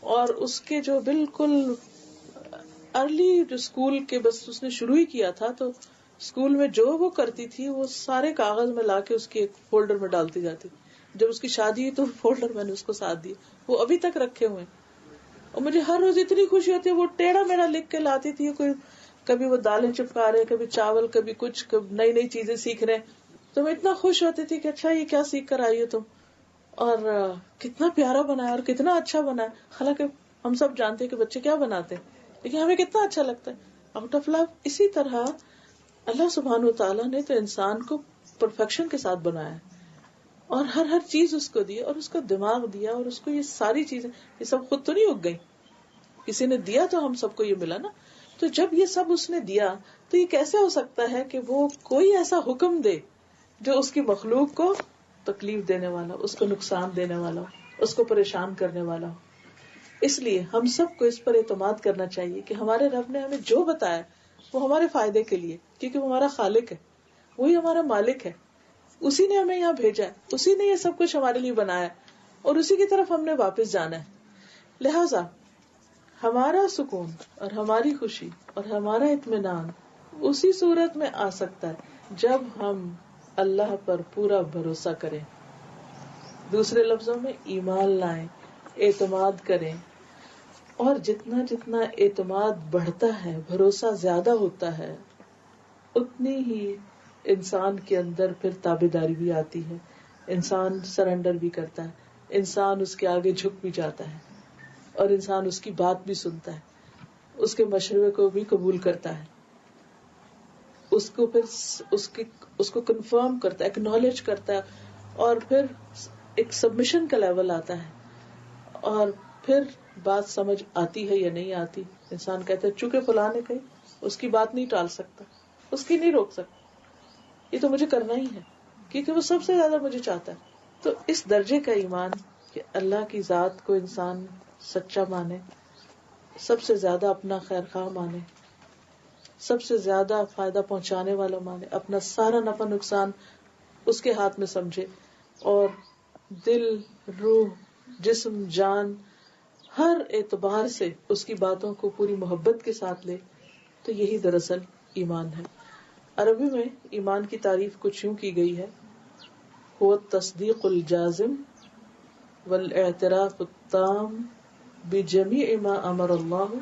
اور اس کے جو بالکل ارلی جو اسکول کے بس اس نے شروع ہی کیا تھا، تو اسکول میں جو وہ کرتی تھی وہ سارے کاغذ میں لا کے اس کی ایک فولڈر میں ڈالتی جاتی. جب اس کی شادی ہوئی تو فولڈر میں نے اس کو ساتھ دی, وہ ابھی تک رکھے ہوئے. اور مجھے ہر روز اتنی خوشی ہوتی ہے, وہ ٹیڑھا میڑا لکھ کے لاتی تھی, کوئی کبھی وہ دالیں چپکا رہے, کبھی چاول, کبھی کچھ, کبھی نئی نئی چیزیں سیکھ رہے. تو میں اتنا خوش ہوتی تھی کہ اچھا یہ کیا سیکھ کر آئی ہو تم, اور کتنا پیارا بنا ہے اور کتنا اچھا بنا ہے. حالانکہ ہم سب جانتے ہیں کہ بچے کیا بناتے ہیں, لیکن ہمیں کتنا اچھا لگتا ہے آؤٹ آف لو. اسی طرح اللہ سبحانہ و تعالیٰ نے تو انسان کو پرفیکشن کے ساتھ بنایا ہے, اور ہر چیز اس کو دی, اور اس کو دماغ دیا, اور اس کو یہ ساری چیزیں, یہ سب خود تو نہیں اگ گئی, کسی نے دیا تو ہم سب کو یہ ملا نا. تو جب یہ سب اس نے دیا تو یہ کیسے ہو سکتا ہے کہ وہ کوئی ایسا حکم دے جو اس کی مخلوق کو تکلیف دینے والا, اس کو نقصان دینے والا, اس کو پریشان کرنے والا ہو. اس لیے ہم سب کو اس پر اعتماد کرنا چاہیے کہ ہمارے رب نے ہمیں جو بتایا وہ ہمارے فائدے کے لیے, کیونکہ وہ ہمارا خالق ہے, وہی ہمارا مالک ہے, اسی نے ہمیں یہاں بھیجا ہے, اسی نے یہ سب کچھ ہمارے لیے بنایا, اور اسی کی طرف ہم نے واپس جانا ہے. لہذا ہمارا سکون اور ہماری خوشی اور ہمارا اطمینان اسی صورت میں آ سکتا ہے جب ہم اللہ پر پورا بھروسہ کریں. دوسرے لفظوں میں ایمان لائیں, اعتماد کریں, اور جتنا جتنا اعتماد بڑھتا ہے, بھروسہ زیادہ ہوتا ہے, اتنی ہی انسان کے اندر پھر تابعداری بھی آتی ہے, انسان سرنڈر بھی کرتا ہے, انسان اس کے آگے جھک بھی جاتا ہے, اور انسان اس کی بات بھی سنتا ہے, اس کے مشورے کو بھی قبول کرتا ہے, اس کو پھر اس کو کنفرم کرتا ہے, ایکنالج کرتا ہے, اور پھر ایک سبمیشن کا لیول آتا ہے, اور پھر بات سمجھ آتی ہے یا نہیں آتی. انسان کہتا ہے چونکہ فلاں نے کہی, اس کی بات نہیں ٹال سکتا, اس کی نہیں روک سکتا, یہ تو مجھے کرنا ہی ہے کیونکہ وہ سب سے زیادہ مجھے چاہتا ہے. تو اس درجے کا ایمان کہ اللہ کی ذات کو انسان سچا مانے, سب سے زیادہ اپنا خیر خواہ مانے, سب سے زیادہ فائدہ پہنچانے والا مانے, اپنا سارا نفع نقصان اس کے ہاتھ میں سمجھے, اور دل, روح, جسم, جان, ہر اعتبار سے اس کی باتوں کو پوری محبت کے ساتھ لے, تو یہی دراصل ایمان ہے. عربی میں ایمان کی تعریف کچھ یوں کی گئی ہے: هو التصدیق الجازم والاعتراف التام بجمیع ما امر اللہ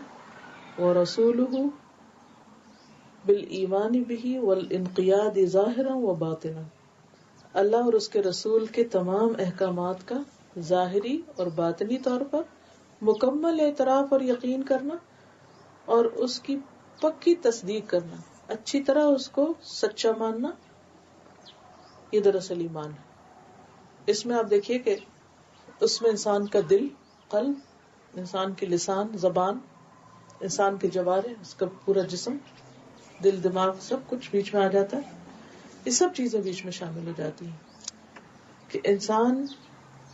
ورسولہ بالایمان بہ والانقیاد ظاہرا و باطنا. اللہ اور اس کے رسول کے تمام احکامات کا ظاہری اور باطنی طور پر مکمل اعتراف اور یقین کرنا, اور اس کی پکی تصدیق کرنا, اچھی طرح اس کو سچا ماننا, یہ دراصل ایمان ہے. اس میں آپ دیکھیے کہ اس میں انسان کا دل, قلب, انسان کی لسان, زبان, انسان کے جوارے, اس کا پورا جسم, دل, دماغ, سب کچھ بیچ میں آ جاتا ہے. یہ سب چیزیں بیچ میں شامل ہو جاتی ہیں کہ انسان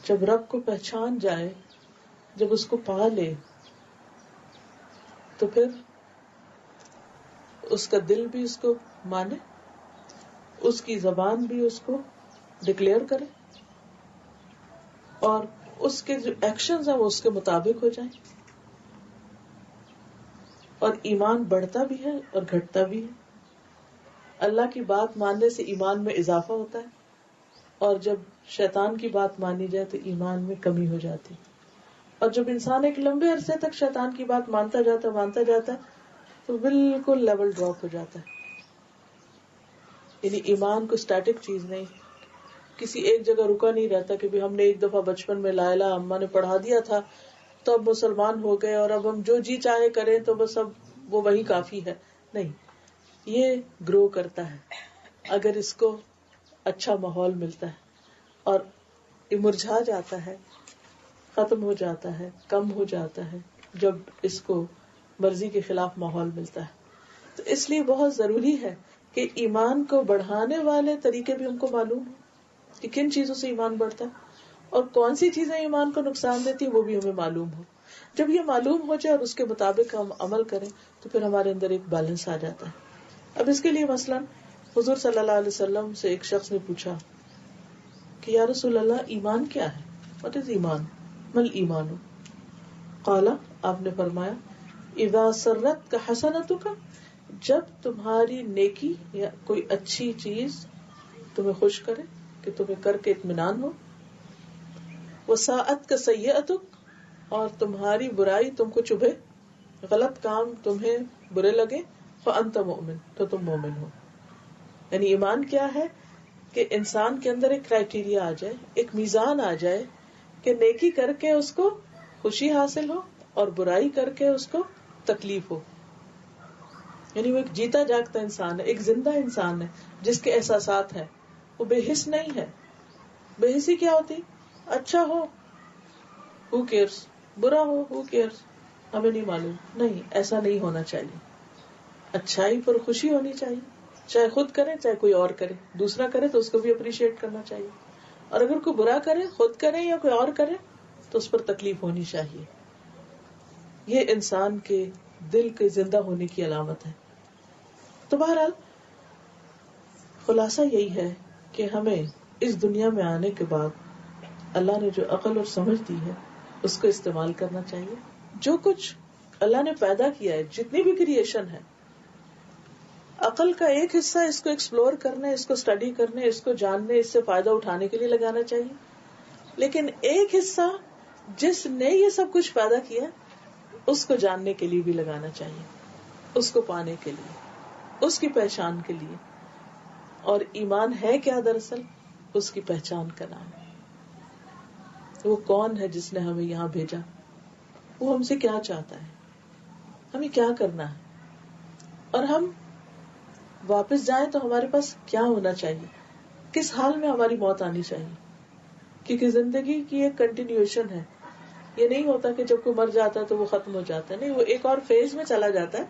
جب رب کو پہچان جائے, جب اس کو پا لے, تو پھر اس کا دل بھی اس کو مانے, اس کی زبان بھی اس کو ڈکلیئر کرے, اور اس کے جو ایکشنز ہیں وہ اس کے مطابق ہو جائیں. اور ایمان بڑھتا بھی ہے اور گھٹتا بھی ہے. اللہ کی بات ماننے سے ایمان میں اضافہ ہوتا ہے, اور جب شیطان کی بات مانی جائے تو ایمان میں کمی ہو جاتی. اور جب انسان ایک لمبے عرصے تک شیطان کی بات مانتا جاتا ہے تو بالکل لیول ڈراپ ہو جاتا ہے. یعنی ایمان کو اسٹیٹک چیز نہیں, کسی ایک جگہ رکا نہیں رہتا کہ بھی ہم نے ایک دفعہ بچپن میں لا الہ اماں نے پڑھا دیا تھا تو اب مسلمان ہو گئے, اور اب ہم جو جی چاہے کریں تو بس اب وہ وہی کافی ہے. نہیں, یہ گرو کرتا ہے اگر اس کو اچھا ماحول ملتا ہے, اور یہ مرجھا جاتا ہے, ختم ہو جاتا ہے, کم ہو جاتا ہے جب اس کو مرضی کے خلاف ماحول ملتا ہے. تو اس لیے بہت ضروری ہے کہ ایمان کو بڑھانے والے طریقے بھی ہم کو معلوم ہو کہ کن چیزوں سے ایمان بڑھتا ہے, اور کون سی چیزیں ایمان کو نقصان دیتی ہیں وہ بھی ہمیں معلوم ہو. جب یہ معلوم ہو جائے اور اس کے مطابق ہم عمل کریں تو پھر ہمارے اندر ایک بیلنس آ جاتا ہے. اب اس کے لیے مثلاً حضور صلی اللہ علیہ وسلم سے ایک شخص نے پوچھا کہ یا رسول اللہ ایمان کیا ہے, what is ایمان, مل ایمان, قال, آپ نے فرمایا اذا سرتک حسنتک, جب تمہاری نیکی یا کوئی اچھی چیز تمہیں خوش کرے کہ تمہیں کر کے اطمینان ہو، وساعت کا سیئتک اور تمہاری برائی تم کو چبھے، غلط کام تمہیں برے لگے، فانت مؤمن تو تم مومن ہو. یعنی ایمان کیا ہے کہ انسان کے اندر ایک کرائٹیریا آ جائے، ایک میزان آ جائے کہ نیکی کر کے اس کو خوشی حاصل ہو اور برائی کر کے اس کو تکلیف ہو. یعنی وہ ایک جیتا جاگتا انسان ہے، ایک زندہ انسان ہے جس کے احساسات ہیں، وہ بے حس نہیں ہے. بے حسی کیا ہوتی؟ اچھا ہو who cares، برا ہو who cares، ہمیں نہیں معلوم. نہیں، ایسا نہیں ہونا چاہیے. اچھائی پر خوشی ہونی چاہیے، چاہے خود کرے چاہے کوئی اور کرے، دوسرا کرے تو اس کو بھی اپریشیٹ کرنا چاہیے، اور اگر کوئی برا کرے، خود کرے یا کوئی اور کرے، تو اس پر تکلیف ہونی چاہیے. یہ انسان کے دل کے زندہ ہونے کی علامت ہے. تو بہرحال خلاصہ یہی ہے کہ ہمیں اس دنیا میں آنے کے بعد اللہ نے جو عقل اور سمجھ دی ہے اس کو استعمال کرنا چاہیے. جو کچھ اللہ نے پیدا کیا ہے، جتنی بھی کریشن ہے، عقل کا ایک حصہ اس کو ایکسپلور کرنے، اس کو اسٹڈی کرنے، اس کو جاننے، اس سے فائدہ اٹھانے کے لیے لگانا چاہیے. لیکن ایک حصہ جس نے یہ سب کچھ پیدا کیا اس کو جاننے کے لیے بھی لگانا چاہیے، اس کو پانے کے لیے، اس کی پہچان کے لیے. اور ایمان ہے کیا؟ دراصل اس کی پہچان کا نام. وہ کون ہے جس نے ہمیں یہاں بھیجا، وہ ہم سے کیا چاہتا ہے، ہمیں کیا کرنا ہے، اور ہم واپس جائیں تو ہمارے پاس کیا ہونا چاہیے، کس حال میں ہماری موت آنی چاہیے. کیونکہ زندگی کی ایک کنٹینیوشن ہے. یہ نہیں ہوتا کہ جب کوئی مر جاتا ہے تو وہ ختم ہو جاتا ہے، نہیں، وہ ایک اور فیز میں چلا جاتا ہے.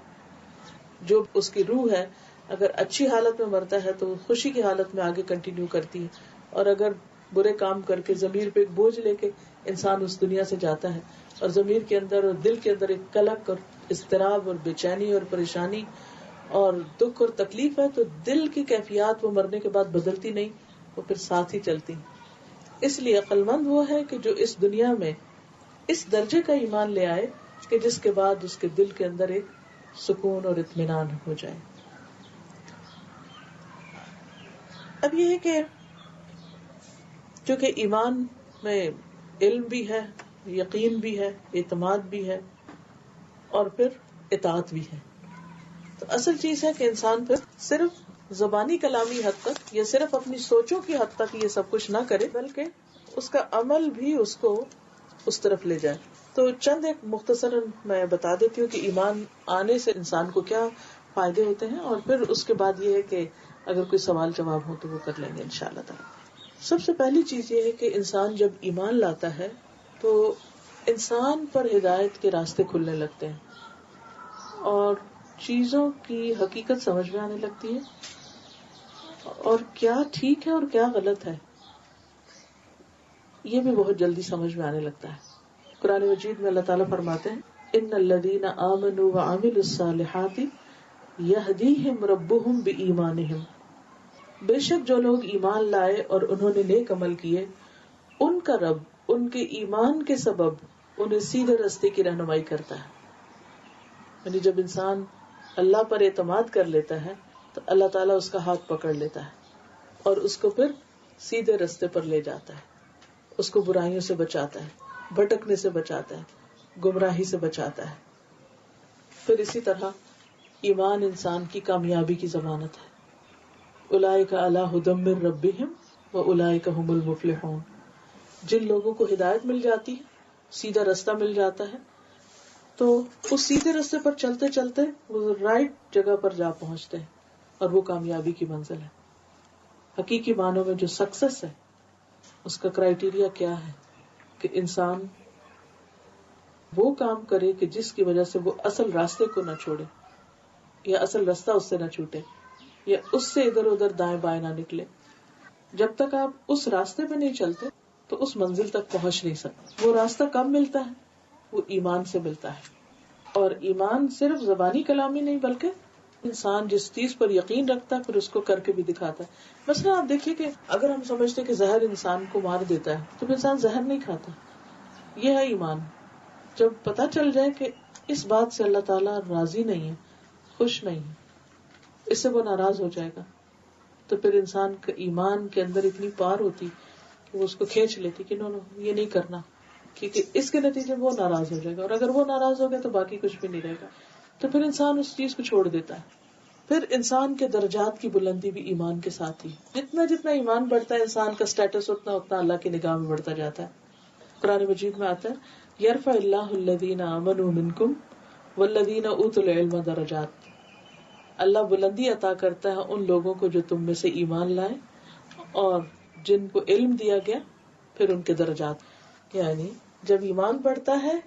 جو اس کی روح ہے اگر اچھی حالت میں مرتا ہے تو خوشی کی حالت میں آگے کنٹینیو کرتی ہے، اور اگر برے کام کر کے ضمیر پہ ایک بوجھ لے کے انسان اس دنیا سے جاتا ہے، اور ضمیر کے اندر اور دل کے اندر ایک قلق اور اضطراب اور بے چینی اور پریشانی اور دکھ اور تکلیف ہے، تو دل کی کیفیات وہ مرنے کے بعد بدلتی نہیں، وہ پھر ساتھ ہی چلتی. اس لیے عقل مند وہ ہے کہ جو اس دنیا میں اس درجے کا ایمان لے آئے کہ جس کے بعد اس کے دل کے اندر ایک سکون اور اطمینان ہو جائے. اب یہ ہے کہ چونکہ ایمان میں علم بھی ہے، یقین بھی ہے، اعتماد بھی ہے، اور پھر اطاعت بھی ہے، تو اصل چیز ہے کہ انسان پھر صرف زبانی کلامی حد تک یا صرف اپنی سوچوں کی حد تک یہ سب کچھ نہ کرے، بلکہ اس کا عمل بھی اس کو اس طرف لے جائے. تو چند ایک مختصر میں بتا دیتی ہوں کہ ایمان آنے سے انسان کو کیا فائدے ہوتے ہیں، اور پھر اس کے بعد یہ ہے کہ اگر کوئی سوال جواب ہو تو وہ کر لیں گے انشاءاللہ تعالی. سب سے پہلی چیز یہ ہے کہ انسان جب ایمان لاتا ہے تو انسان پر ہدایت کے راستے کھلنے لگتے ہیں، اور چیزوں کی حقیقت سمجھ میں آنے لگتی ہے، اور کیا ٹھیک ہے اور کیا غلط ہے یہ بھی بہت جلدی سمجھ میں آنے لگتا ہے. قرآن مجید میں اللہ تعالیٰ فرماتے ہیں ان الذین آمنوا وعملوا الصالحات یہدیہم ربہم بایمانہم، بے شک جو لوگ ایمان لائے اور انہوں نے نیک عمل کیے، ان کا رب ان کے ایمان کے سبب انہیں سیدھے راستے کی رہنمائی کرتا ہے. یعنی جب انسان اللہ پر اعتماد کر لیتا ہے تو اللہ تعالیٰ اس کا ہاتھ پکڑ لیتا ہے اور اس کو پھر سیدھے راستے پر لے جاتا ہے، اس کو برائیوں سے بچاتا ہے، بھٹکنے سے بچاتا ہے، گمراہی سے بچاتا ہے. پھر اسی طرح ایمان انسان کی کامیابی کی ضمانت ہے. اولئک علی ھدی من ربہم واولئک ھم المفلحون، جن لوگوں کو ہدایت مل جاتی ہے، سیدھا راستہ مل جاتا ہے، تو اس سیدھے راستے پر چلتے چلتے وہ رائٹ جگہ پر جا پہنچتے ہیں، اور وہ کامیابی کی منزل ہے. حقیقی معنوں میں جو سکسیس ہے اس کا کرائیٹیریا کیا ہے کہ انسان وہ کام کرے کہ جس کی وجہ سے وہ اصل راستے کو نہ چھوڑے، یا اصل راستہ اس سے نہ چھوٹے، یا اس سے ادھر ادھر دائیں بائیں نہ نکلے. جب تک آپ اس راستے پہ نہیں چلتے تو اس منزل تک پہنچ نہیں سکتے. وہ راستہ کب ملتا ہے؟ وہ ایمان سے ملتا ہے. اور ایمان صرف زبانی کلامی نہیں بلکہ انسان جس چیز پر یقین رکھتا ہے پھر اس کو کر کے بھی دکھاتا ہے. مثلا آپ دیکھیے کہ اگر ہم سمجھتے کہ زہر انسان کو مار دیتا ہے تو انسان زہر نہیں کھاتا. یہ ہے ایمان. جب پتہ چل جائے کہ اس بات سے اللہ تعالیٰ راضی نہیں ہے، خوش نہیں ہے، اس سے وہ ناراض ہو جائے گا. تو پھر انسان کا ایمان کے اندر اتنی پار ہوتی کہ وہ اس کو کھینچ لیتی کہ نو یہ نہیں کرنا، کیونکہ اس کے نتیجے میں وہ ناراض ہو جائے گا، اور اگر وہ ناراض ہو گیا تو باقی کچھ بھی نہیں رہے گا. تو پھر انسان اس چیز کو چھوڑ دیتا ہے. پھر انسان کے درجات کی بلندی بھی ایمان کے ساتھ ہی، جتنا جتنا ایمان بڑھتا ہے انسان کا اسٹیٹس اتنا اتنا اللہ کی نگاہ میں بڑھتا جاتا ہے. قرآن مجید میں آتا ہے یرفع اللہ الذین آمنوا منکم والذین اوتوا العلم درجات. اللہ بلندی عطا کرتا ہے ان لوگوں کو جو تم میں سے ایمان لائے اور جن کو علم دیا گیا، پھر ان کے درجات. یعنی جب ایمان بڑھتا ہے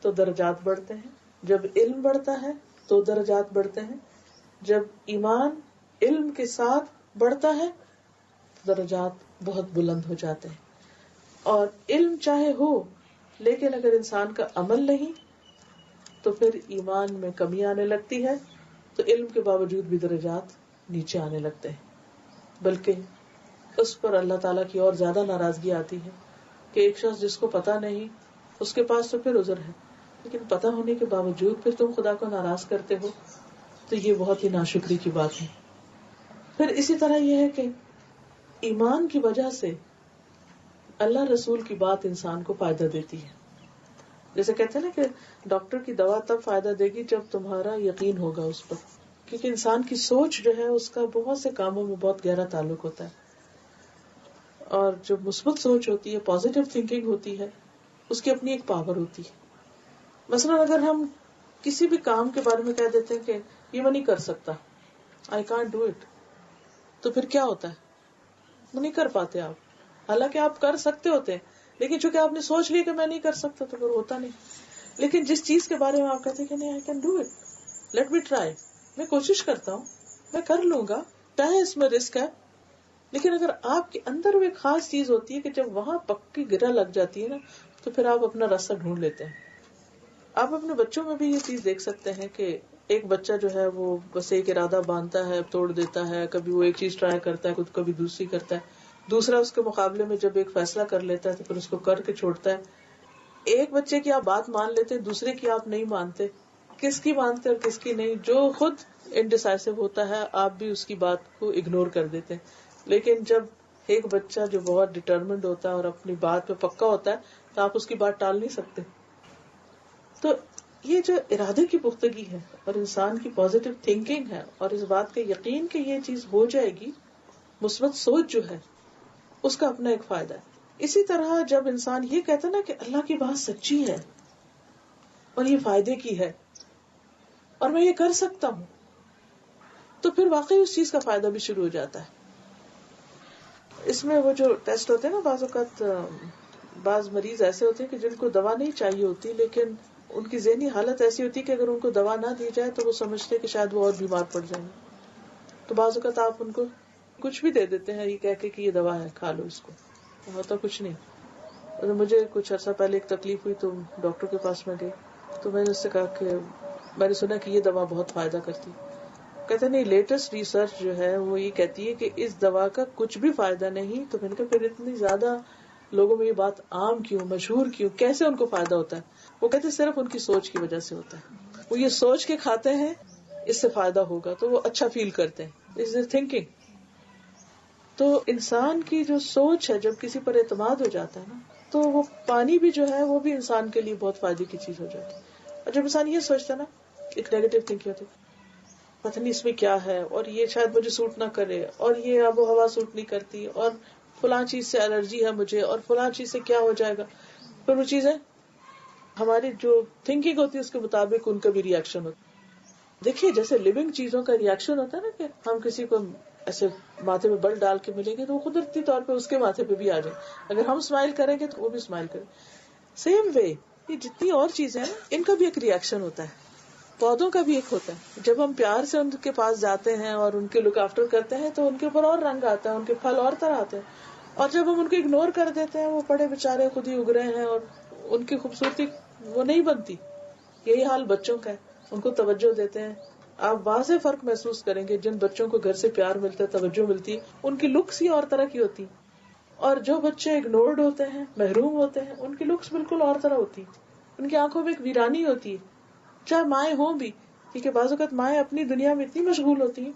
تو درجات بڑھتے ہیں، جب علم بڑھتا ہے تو درجات بڑھتے ہیں، جب ایمان علم کے ساتھ بڑھتا ہے تو درجات بہت بلند ہو جاتے ہیں. اور علم چاہے ہو لیکن اگر انسان کا عمل نہیں تو پھر ایمان میں کمی آنے لگتی ہے، تو علم کے باوجود بھی درجات نیچے آنے لگتے ہیں، بلکہ اس پر اللہ تعالیٰ کی اور زیادہ ناراضگی آتی ہے کہ ایک شخص جس کو پتا نہیں، اس کے پاس تو پھر عذر ہے، لیکن پتا ہونے کے باوجود پھر تم خدا کو ناراض کرتے ہو، تو یہ بہت ہی ناشکری کی بات ہے. پھر اسی طرح یہ ہے کہ ایمان کی وجہ سے اللہ رسول کی بات انسان کو فائدہ دیتی ہے. جیسے کہتے ہیں نا کہ ڈاکٹر کی دوا تب فائدہ دے گی جب تمہارا یقین ہوگا اس پر، کیونکہ انسان کی سوچ جو ہے اس کا بہت سے کاموں میں بہت گہرا تعلق ہوتا ہے. اور جو مثبت سوچ ہوتی ہے، پازیٹیو تھنکنگ ہوتی ہے، اس کی اپنی ایک پاور ہوتی ہے. مثلا اگر ہم کسی بھی کام کے بارے میں کہہ دیتے ہیں کہ یہ میں نہیں کر سکتا، آئی کانٹ ڈو اٹ، تو پھر کیا ہوتا ہے؟ وہ نہیں کر پاتے آپ، حالانکہ آپ کر سکتے ہوتے ہیں، لیکن چونکہ آپ نے سوچ لیا کہ میں نہیں کر سکتا تو پھر ہوتا نہیں. لیکن جس چیز کے بارے میں آپ کہتے ہیں کہ نہیں I can do it, let me try, میں کوشش کرتا ہوں، میں کر لوں گا، چاہے اس میں رسک ہے. لیکن اگر آپ کے اندر وہ ایک خاص چیز ہوتی ہے کہ جب وہاں پکی گرہ لگ جاتی ہے نا، تو پھر آپ اپنا راستہ ڈھونڈ لیتے ہیں. آپ اپنے بچوں میں بھی یہ چیز دیکھ سکتے ہیں کہ ایک بچہ جو ہے وہ بس ایک ارادہ باندھتا ہے، توڑ دیتا ہے، کبھی وہ ایک چیز ٹرائی کرتا ہے، کبھی دوسری کرتا ہے، دوسرا اس کے مقابلے میں جب ایک فیصلہ کر لیتا ہے تو پھر اس کو کر کے چھوڑتا ہے. ایک بچے کی آپ بات مان لیتے ہیں، دوسرے کی آپ نہیں مانتے. کس کی مانتے اور کس کی نہیں؟ جو خود انڈیسائسو ہوتا ہے آپ بھی اس کی بات کو اگنور کر دیتے ہیں. لیکن جب ایک بچہ جو بہت ڈٹرمنڈ ہوتا ہے اور اپنی بات پہ پکا ہوتا ہے تو آپ اس کی بات ٹال نہیں سکتے. تو یہ جو ارادے کی پختگی ہے اور انسان کی پازیٹیو تھنکنگ ہے اور اس بات کا یقین کہ یہ چیز ہو جائے گی، مثبت سوچ جو ہے اس کا اپنا ایک فائدہ ہے. اسی طرح جب انسان یہ کہتا نا کہ اللہ کی بات سچی ہے اور یہ فائدے کی ہے اور میں یہ کر سکتا ہوں، تو پھر واقعی اس چیز کا فائدہ بھی شروع ہو جاتا ہے. اس میں وہ جو ٹیسٹ ہوتے ہیں نا، بعض اوقات بعض مریض ایسے ہوتے ہیں کہ جن کو دوا نہیں چاہیے ہوتی، لیکن ان کی ذہنی حالت ایسی ہوتی ہے کہ اگر ان کو دوا نہ دی جائے تو وہ سمجھتے کہ شاید وہ اور بیمار پڑ جائیں گے. تو بعض اوقات آپ ان کو کچھ بھی دے دیتے ہیں یہ کہہ کے کہ یہ دوا ہے، کھا لو اس کو، ہوتا کچھ نہیں. مجھے کچھ عرصہ پہلے ایک تکلیف ہوئی تو ڈاکٹر کے پاس میں گئی، تو میں نے اس سے کہا کہ میں نے سنا کہ یہ دوا بہت فائدہ کرتی. کہتے نہیں، لیٹسٹ ریسرچ جو ہے وہ یہ کہتی ہے کہ اس دوا کا کچھ بھی فائدہ نہیں. تو میں نے کہا پھر اتنی زیادہ لوگوں میں یہ بات عام کیوں، مشہور کیوں، کیسے ان کو فائدہ ہوتا ہے؟ وہ کہتے صرف ان کی سوچ کی وجہ سے ہوتا ہے. وہ یہ سوچ کے کھاتے ہیں اس سے فائدہ ہوگا تو وہ اچھا فیل کرتے ہیں، اس از تھنکنگ. تو انسان کی جو سوچ ہے جب کسی پر اعتماد ہو جاتا ہے نا، تو وہ پانی بھی جو ہے وہ بھی انسان کے لیے بہت فائدے کی چیز ہو جاتی ہے. اور جب انسان یہ سوچتا ہے نا، ایک نیگیٹو تھنکنگ ہوتی ہے، پتہ نہیں اس میں کیا ہے، اور یہ شاید مجھے سوٹ نہ کرے، اور یہ آب و ہوا سوٹ نہیں کرتی، اور فلاں چیز سے الرجی ہے مجھے، اور فلاں چیز سے کیا ہو جائے گا. پھر وہ چیزیں ہماری جو تھنکنگ ہوتی ہے اس کے مطابق ان کا بھی ری ایکشن ہوتا ہے. دیکھیے جیسے لیونگ چیزوں کا ری ایکشن ہوتا ہے نا، کہ ہم کسی کو ایسے ماتھے پہ بل ڈال کے ملیں گے تو وہ قدرتی طور پہ اس کے ماتھے پہ بھی آ جائے. اگر ہم اسمائل کریں گے تو وہ بھی اسمائل کرے. سیم وے یہ جتنی اور چیزیں ہیں ان کا بھی ایک ری ایکشن ہوتا ہے. پودوں کا بھی ایک ہوتا ہے. جب ہم پیار سے ان کے پاس جاتے ہیں اور ان کے لک آفٹر کرتے ہیں تو ان کے اوپر اور رنگ آتا ہے، ان کے پھل اور طرح آتے ہیں. اور جب ہم ان کو اگنور کر دیتے ہیں، وہ پڑے بےچارے خود ہی اگ رہے ہیں اور ان کی خوبصورتی وہ نہیں بنتی. یہی حال بچوں کا ہے، ان کو توجہ دیتے ہیں. آپ واضح فرق محسوس کریں گے، جن بچوں کو گھر سے پیار ملتا ہے، توجہ ملتی، ان کی لکس ہی اور طرح کی ہوتی. اور جو بچے اگنورڈ ہوتے ہیں، محروم ہوتے ہیں، ان کی لکس بالکل اور طرح ہوتی. ان کی آنکھوں میں ایک ویرانی ہوتی ہے، چاہے مائیں ہوں بھی، کیونکہ بعض اوقات مائیں اپنی دنیا میں اتنی مشغول ہوتی ہیں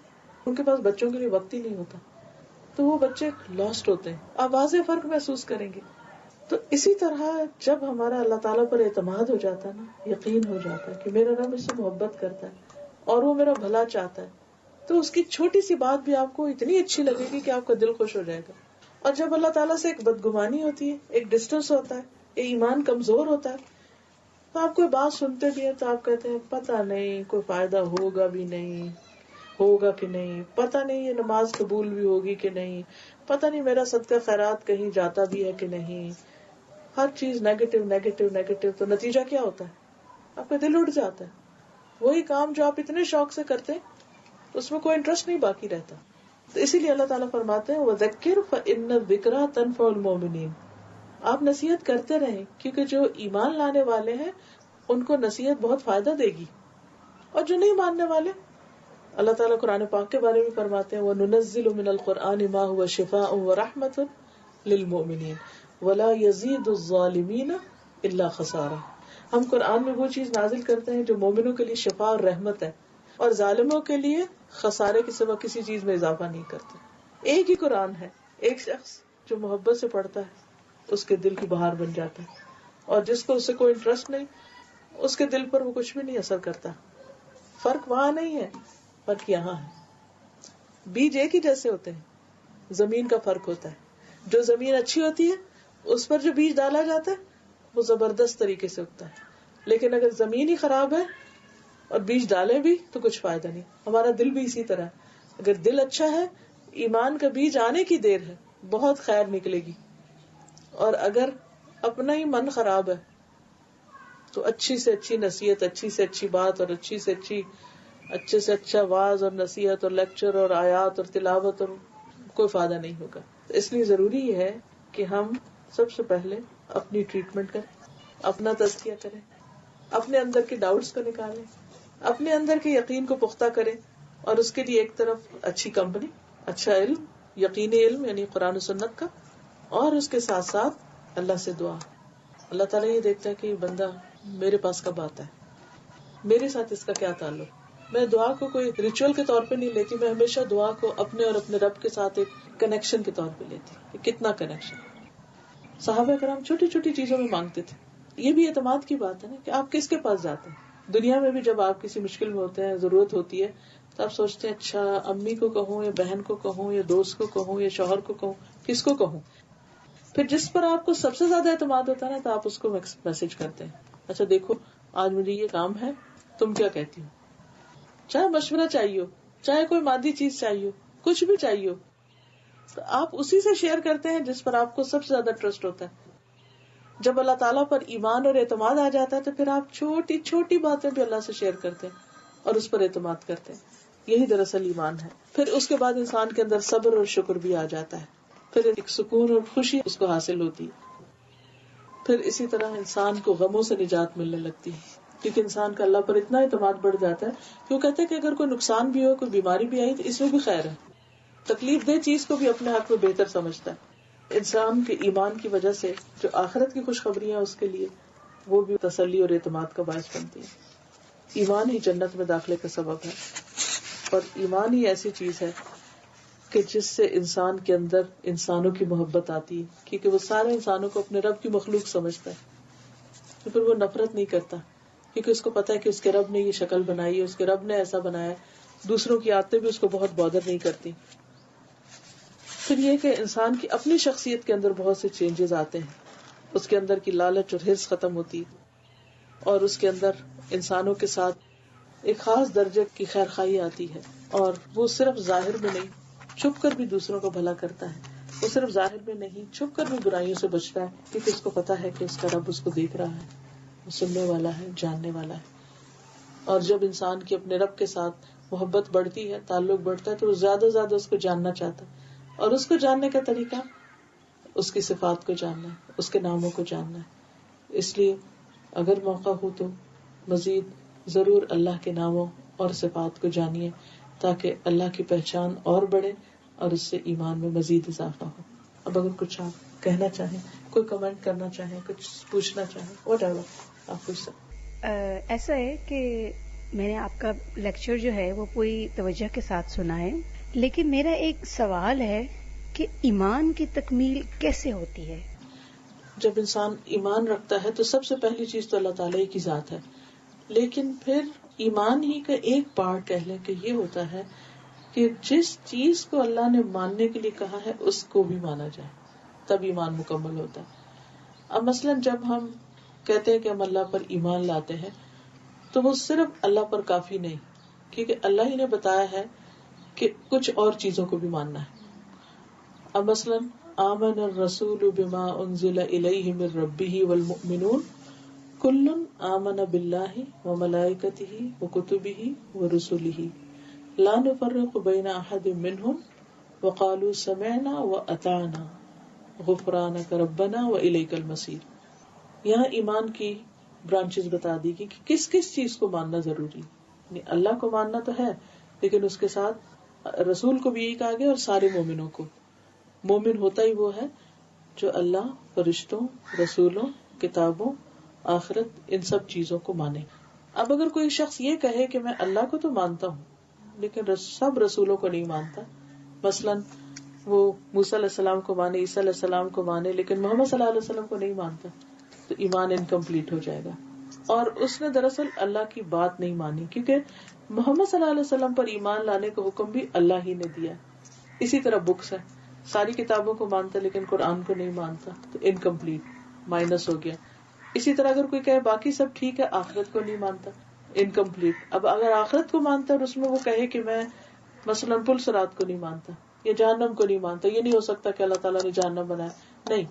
ان کے پاس بچوں کے لیے وقت ہی نہیں ہوتا، تو وہ بچے لاسٹ ہوتے ہیں، آپ واضح فرق محسوس کریں گے. تو اسی طرح جب ہمارا اللہ تعالیٰ پر اعتماد ہو جاتا ہے نا، یقین ہو جاتا ہے کہ میرا رب اس سے محبت کرتا ہے اور وہ میرا بھلا چاہتا ہے، تو اس کی چھوٹی سی بات بھی آپ کو اتنی اچھی لگے گی کہ آپ کا دل خوش ہو جائے گا. اور جب اللہ تعالیٰ سے ایک بدگمانی ہوتی ہے، ایک ڈسٹینس ہوتا ہے، ایک ایمان کمزور ہوتا ہے، تو آپ کوئی بات سنتے بھی ہیں تو آپ کہتے ہیں پتہ نہیں کوئی فائدہ ہوگا بھی نہیں، ہوگا کہ نہیں، پتہ نہیں یہ نماز قبول بھی ہوگی کہ نہیں، پتہ نہیں میرا صدقہ خیرات کہیں جاتا بھی ہے کہ نہیں. ہر چیز نیگیٹو نیگیٹو نیگیٹو. تو نتیجہ کیا ہوتا ہے؟ آپ کا دل اٹھ جاتا ہے. وہی کام جو آپ اتنے شوق سے کرتے ہیں اس میں کوئی انٹرسٹ نہیں باقی رہتا. تو اسی لیے اللہ تعالیٰ فرماتے ہیں وَذَكِّرْ فَإِنَّ الذِّكْرَىٰ تَنفَعُ الْمُؤْمِنِينَ. آپ نصیحت کرتے رہیں کیونکہ جو ایمان لانے والے ہیں ان کو نصیحت بہت فائدہ دے گی. اور جو نہیں ماننے والے، اللہ تعالیٰ قرآن پاک کے بارے میں فرماتے ہیں وَنُنَزِّلُ مِنَ الْقُرْآنِ مَا هُوَ شِفَاءٌ وَرَحْمَةٌ لِّلْمُؤْمِنِينَ وَلَا يَزِيدُ الظَّالِمِينَ إِلَّا خَسَارًا. ہم قرآن میں وہ چیز نازل کرتے ہیں جو مومنوں کے لیے شفا اور رحمت ہے، اور ظالموں کے لیے خسارے کے سوا کسی چیز میں اضافہ نہیں کرتے. ایک ہی قرآن ہے، ایک شخص جو محبت سے پڑھتا ہے اس کے دل کی بہار بن جاتا ہے، اور جس کو اس سے کوئی انٹرسٹ نہیں اس کے دل پر وہ کچھ بھی نہیں اثر کرتا. فرق وہاں نہیں ہے، فرق یہاں ہے. بیج ایک ہی جیسے ہوتے ہیں، زمین کا فرق ہوتا ہے. جو زمین اچھی ہوتی ہے اس پر جو بیج ڈالا جاتا ہے وہ زبردست طریقے سے اگتا ہے، لیکن اگر زمین ہی خراب ہے اور بیج ڈالے بھی تو کچھ فائدہ نہیں. ہمارا دل بھی اسی طرح، اگر دل اچھا ہے ایمان کا بیج آنے کی دیر ہے، بہت خیر نکلے گی. اور اگر اپنا ہی من خراب ہے تو اچھی سے اچھی نصیحت، اچھی سے اچھی بات اور اچھی سے اچھے سے اچھا واعظ اور نصیحت اور لیکچر اور آیات اور تلاوت اور کوئی فائدہ نہیں ہوگا. اس لیے ضروری ہے کہ ہم سب سے پہلے اپنی ٹریٹمنٹ کریں، اپنا تزکیہ کریں، اپنے اندر کے ڈاؤٹس کو نکالیں، اپنے اندر کے یقین کو پختہ کریں. اور اس کے لیے ایک طرف اچھی کمپنی، اچھا علم، یقینی علم یعنی قرآن و سنت کا، اور اس کے ساتھ ساتھ اللہ سے دعا. اللہ تعالیٰ یہ دیکھتا ہے کہ بندہ میرے پاس کب آتا ہے، میرے ساتھ اس کا کیا تعلق. میں دعا کو کوئی ریچول کے طور پہ نہیں لیتی، میں ہمیشہ دعا کو اپنے اور اپنے رب کے ساتھ ایک کنیکشن کے طور پہ لیتی کہ کتنا کنیکشن. صحابہ کرام چھوٹی چھوٹی چیزوں میں مانگتے تھے. یہ بھی اعتماد کی بات ہے نا کہ آپ کس کے پاس جاتے ہیں. دنیا میں بھی جب آپ کسی مشکل میں ہوتے ہیں، ضرورت ہوتی ہے، تو آپ سوچتے ہیں اچھا امی کو کہوں یا بہن کو کہوں یا دوست کو کہوں یا شوہر کو کہوں، کس کو کہوں. پھر جس پر آپ کو سب سے زیادہ اعتماد ہوتا ہے نا تو آپ اس کو میسج کرتے ہیں، اچھا دیکھو آج مجھے یہ کام ہے، تم کیا کہتی ہو. چاہے مشورہ چاہیے ہو، چاہے کوئی مادی چیز چاہیے ہو، کچھ بھی چاہیے ہو، تو آپ اسی سے شیئر کرتے ہیں جس پر آپ کو سب سے زیادہ ٹرسٹ ہوتا ہے. جب اللہ تعالیٰ پر ایمان اور اعتماد آ جاتا ہے تو پھر آپ چھوٹی چھوٹی باتیں بھی اللہ سے شیئر کرتے ہیں اور اس پر اعتماد کرتے ہیں. یہی دراصل ایمان ہے. پھر اس کے بعد انسان کے اندر صبر اور شکر بھی آ جاتا ہے، پھر ایک سکون اور خوشی اس کو حاصل ہوتی ہے. پھر اسی طرح انسان کو غموں سے نجات ملنے لگتی ہے، کیونکہ انسان کا اللہ پر اتنا اعتماد بڑھ جاتا ہے کہ وہ کہتے ہیں کہ اگر کوئی نقصان بھی ہو، کوئی بیماری بھی آئی تو اس میں بھی خیر ہے. تکلیف دہ چیز کو بھی اپنے حق میں بہتر سمجھتا ہے. انسان کے ایمان کی وجہ سے جو آخرت کی خوشخبریاں اس کے لیے وہ بھی تسلی اور اعتماد کا باعث بنتی ہے. ایمان ہی جنت میں داخلے کا سبب ہے، اور ایمان ہی ایسی چیز ہے کہ جس سے انسان کے اندر انسانوں کی محبت آتی ہے، کیونکہ وہ سارے انسانوں کو اپنے رب کی مخلوق سمجھتا ہے. تو پھر وہ نفرت نہیں کرتا، کیونکہ اس کو پتا ہے کہ اس کے رب نے یہ شکل بنائی ہے، اس کے رب نے ایسا بنایا ہے. دوسروں کی عادتیں بھی اس کو بہت بادر نہیں کرتی. پھر یہ کہ انسان کی اپنی شخصیت کے اندر بہت سے چینجز آتے ہیں، اس کے اندر کی لالچ اور حرص ختم ہوتی ہے، اور اس کے اندر انسانوں کے ساتھ ایک خاص درجے کی خیر خواہی آتی ہے. اور وہ صرف ظاہر میں نہیں، چھپ کر بھی دوسروں کو بھلا کرتا ہے. وہ صرف ظاہر میں نہیں، چھپ کر بھی برائیوں سے بچتا ہے، کیونکہ اس کو پتا ہے کہ اس کا رب اس کو دیکھ رہا ہے، وہ سننے والا ہے، جاننے والا ہے. اور جب انسان کی اپنے رب کے ساتھ محبت بڑھتی ہے، تعلق بڑھتا ہے، تو وہ زیادہ سے زیادہ اس کو جاننا چاہتا ہے. اور اس کو جاننے کا طریقہ اس کی صفات کو جاننا ہے، اس کے ناموں کو جاننا ہے. اس لیے اگر موقع ہو تو مزید ضرور اللہ کے ناموں اور صفات کو جانیے، تاکہ اللہ کی پہچان اور بڑھے اور اس سے ایمان میں مزید اضافہ ہو. اب اگر کچھ آپ کہنا چاہیں، کوئی کمنٹ کرنا چاہیں، کچھ پوچھنا چاہیں، واٹ ایور آپ پوچھ سکتے. ایسا ہے کہ میں نے آپ کا لیکچر جو ہے وہ پوری توجہ کے ساتھ سنا ہے، لیکن میرا ایک سوال ہے کہ ایمان کی تکمیل کیسے ہوتی ہے؟ جب انسان ایمان رکھتا ہے تو سب سے پہلی چیز تو اللہ تعالیٰ کی ذات ہے، لیکن پھر ایمان ہی کا ایک پارٹ کہہ لیں کہ یہ ہوتا ہے کہ جس چیز کو اللہ نے ماننے کے لیے کہا ہے اس کو بھی مانا جائے، تب ایمان مکمل ہوتا ہے. اب مثلاً جب ہم کہتے ہیں کہ ہم اللہ پر ایمان لاتے ہیں تو وہ صرف اللہ پر کافی نہیں، کیونکہ اللہ ہی نے بتایا ہے کہ کچھ اور چیزوں کو بھی ماننا ہے. اب مثلاً آمن الرسول بما انزل الیہ من ربہ والمؤمنون کل آمن باللہ وملائکتہ وکتبہ ورسلہ لا نفرق بین احد منہم وقالوا سمعنا واطعنا غفرانک ربنا والیک المصیر. یہاں ایمان کی برانچز بتا دی گئی کہ کس کس چیز کو ماننا ضروری. یعنی اللہ کو ماننا تو ہے، لیکن اس کے ساتھ رسول کو بھی یہی کہا گیا اور سارے مومنوں کو. مومن ہوتا ہی وہ ہے جو اللہ، فرشتوں، رسولوں، کتابوں، آخرت، ان سب چیزوں کو مانے. اب اگر کوئی شخص یہ کہے کہ میں اللہ کو تو مانتا ہوں لیکن سب رسولوں کو نہیں مانتا، مثلاً وہ موسیٰ علیہ السلام کو مانے، عیسیٰ علیہ السلام کو مانے، لیکن محمد صلی اللہ علیہ وسلم کو نہیں مانتا، تو ایمان انکمپلیٹ ہو جائے گا. اور اس نے دراصل اللہ کی بات نہیں مانی، کیونکہ محمد صلی اللہ علیہ وسلم پر ایمان لانے کا حکم بھی اللہ ہی نے دیا. اسی طرح بکس ہے، ساری کتابوں کو مانتا لیکن قرآن کو نہیں مانتا، تو انکمپلیٹ، مائنس ہو گیا. اسی طرح اگر کوئی کہے باقی سب ٹھیک ہے، آخرت کو نہیں مانتا، انکمپلیٹ. اب اگر آخرت کو مانتا اور اس میں وہ کہے کہ میں مثلاً پل صراط کو نہیں مانتا یا جہنم کو نہیں مانتا، یہ نہیں ہو سکتا کہ اللہ تعالیٰ نے جہنم بنایا، نہیں.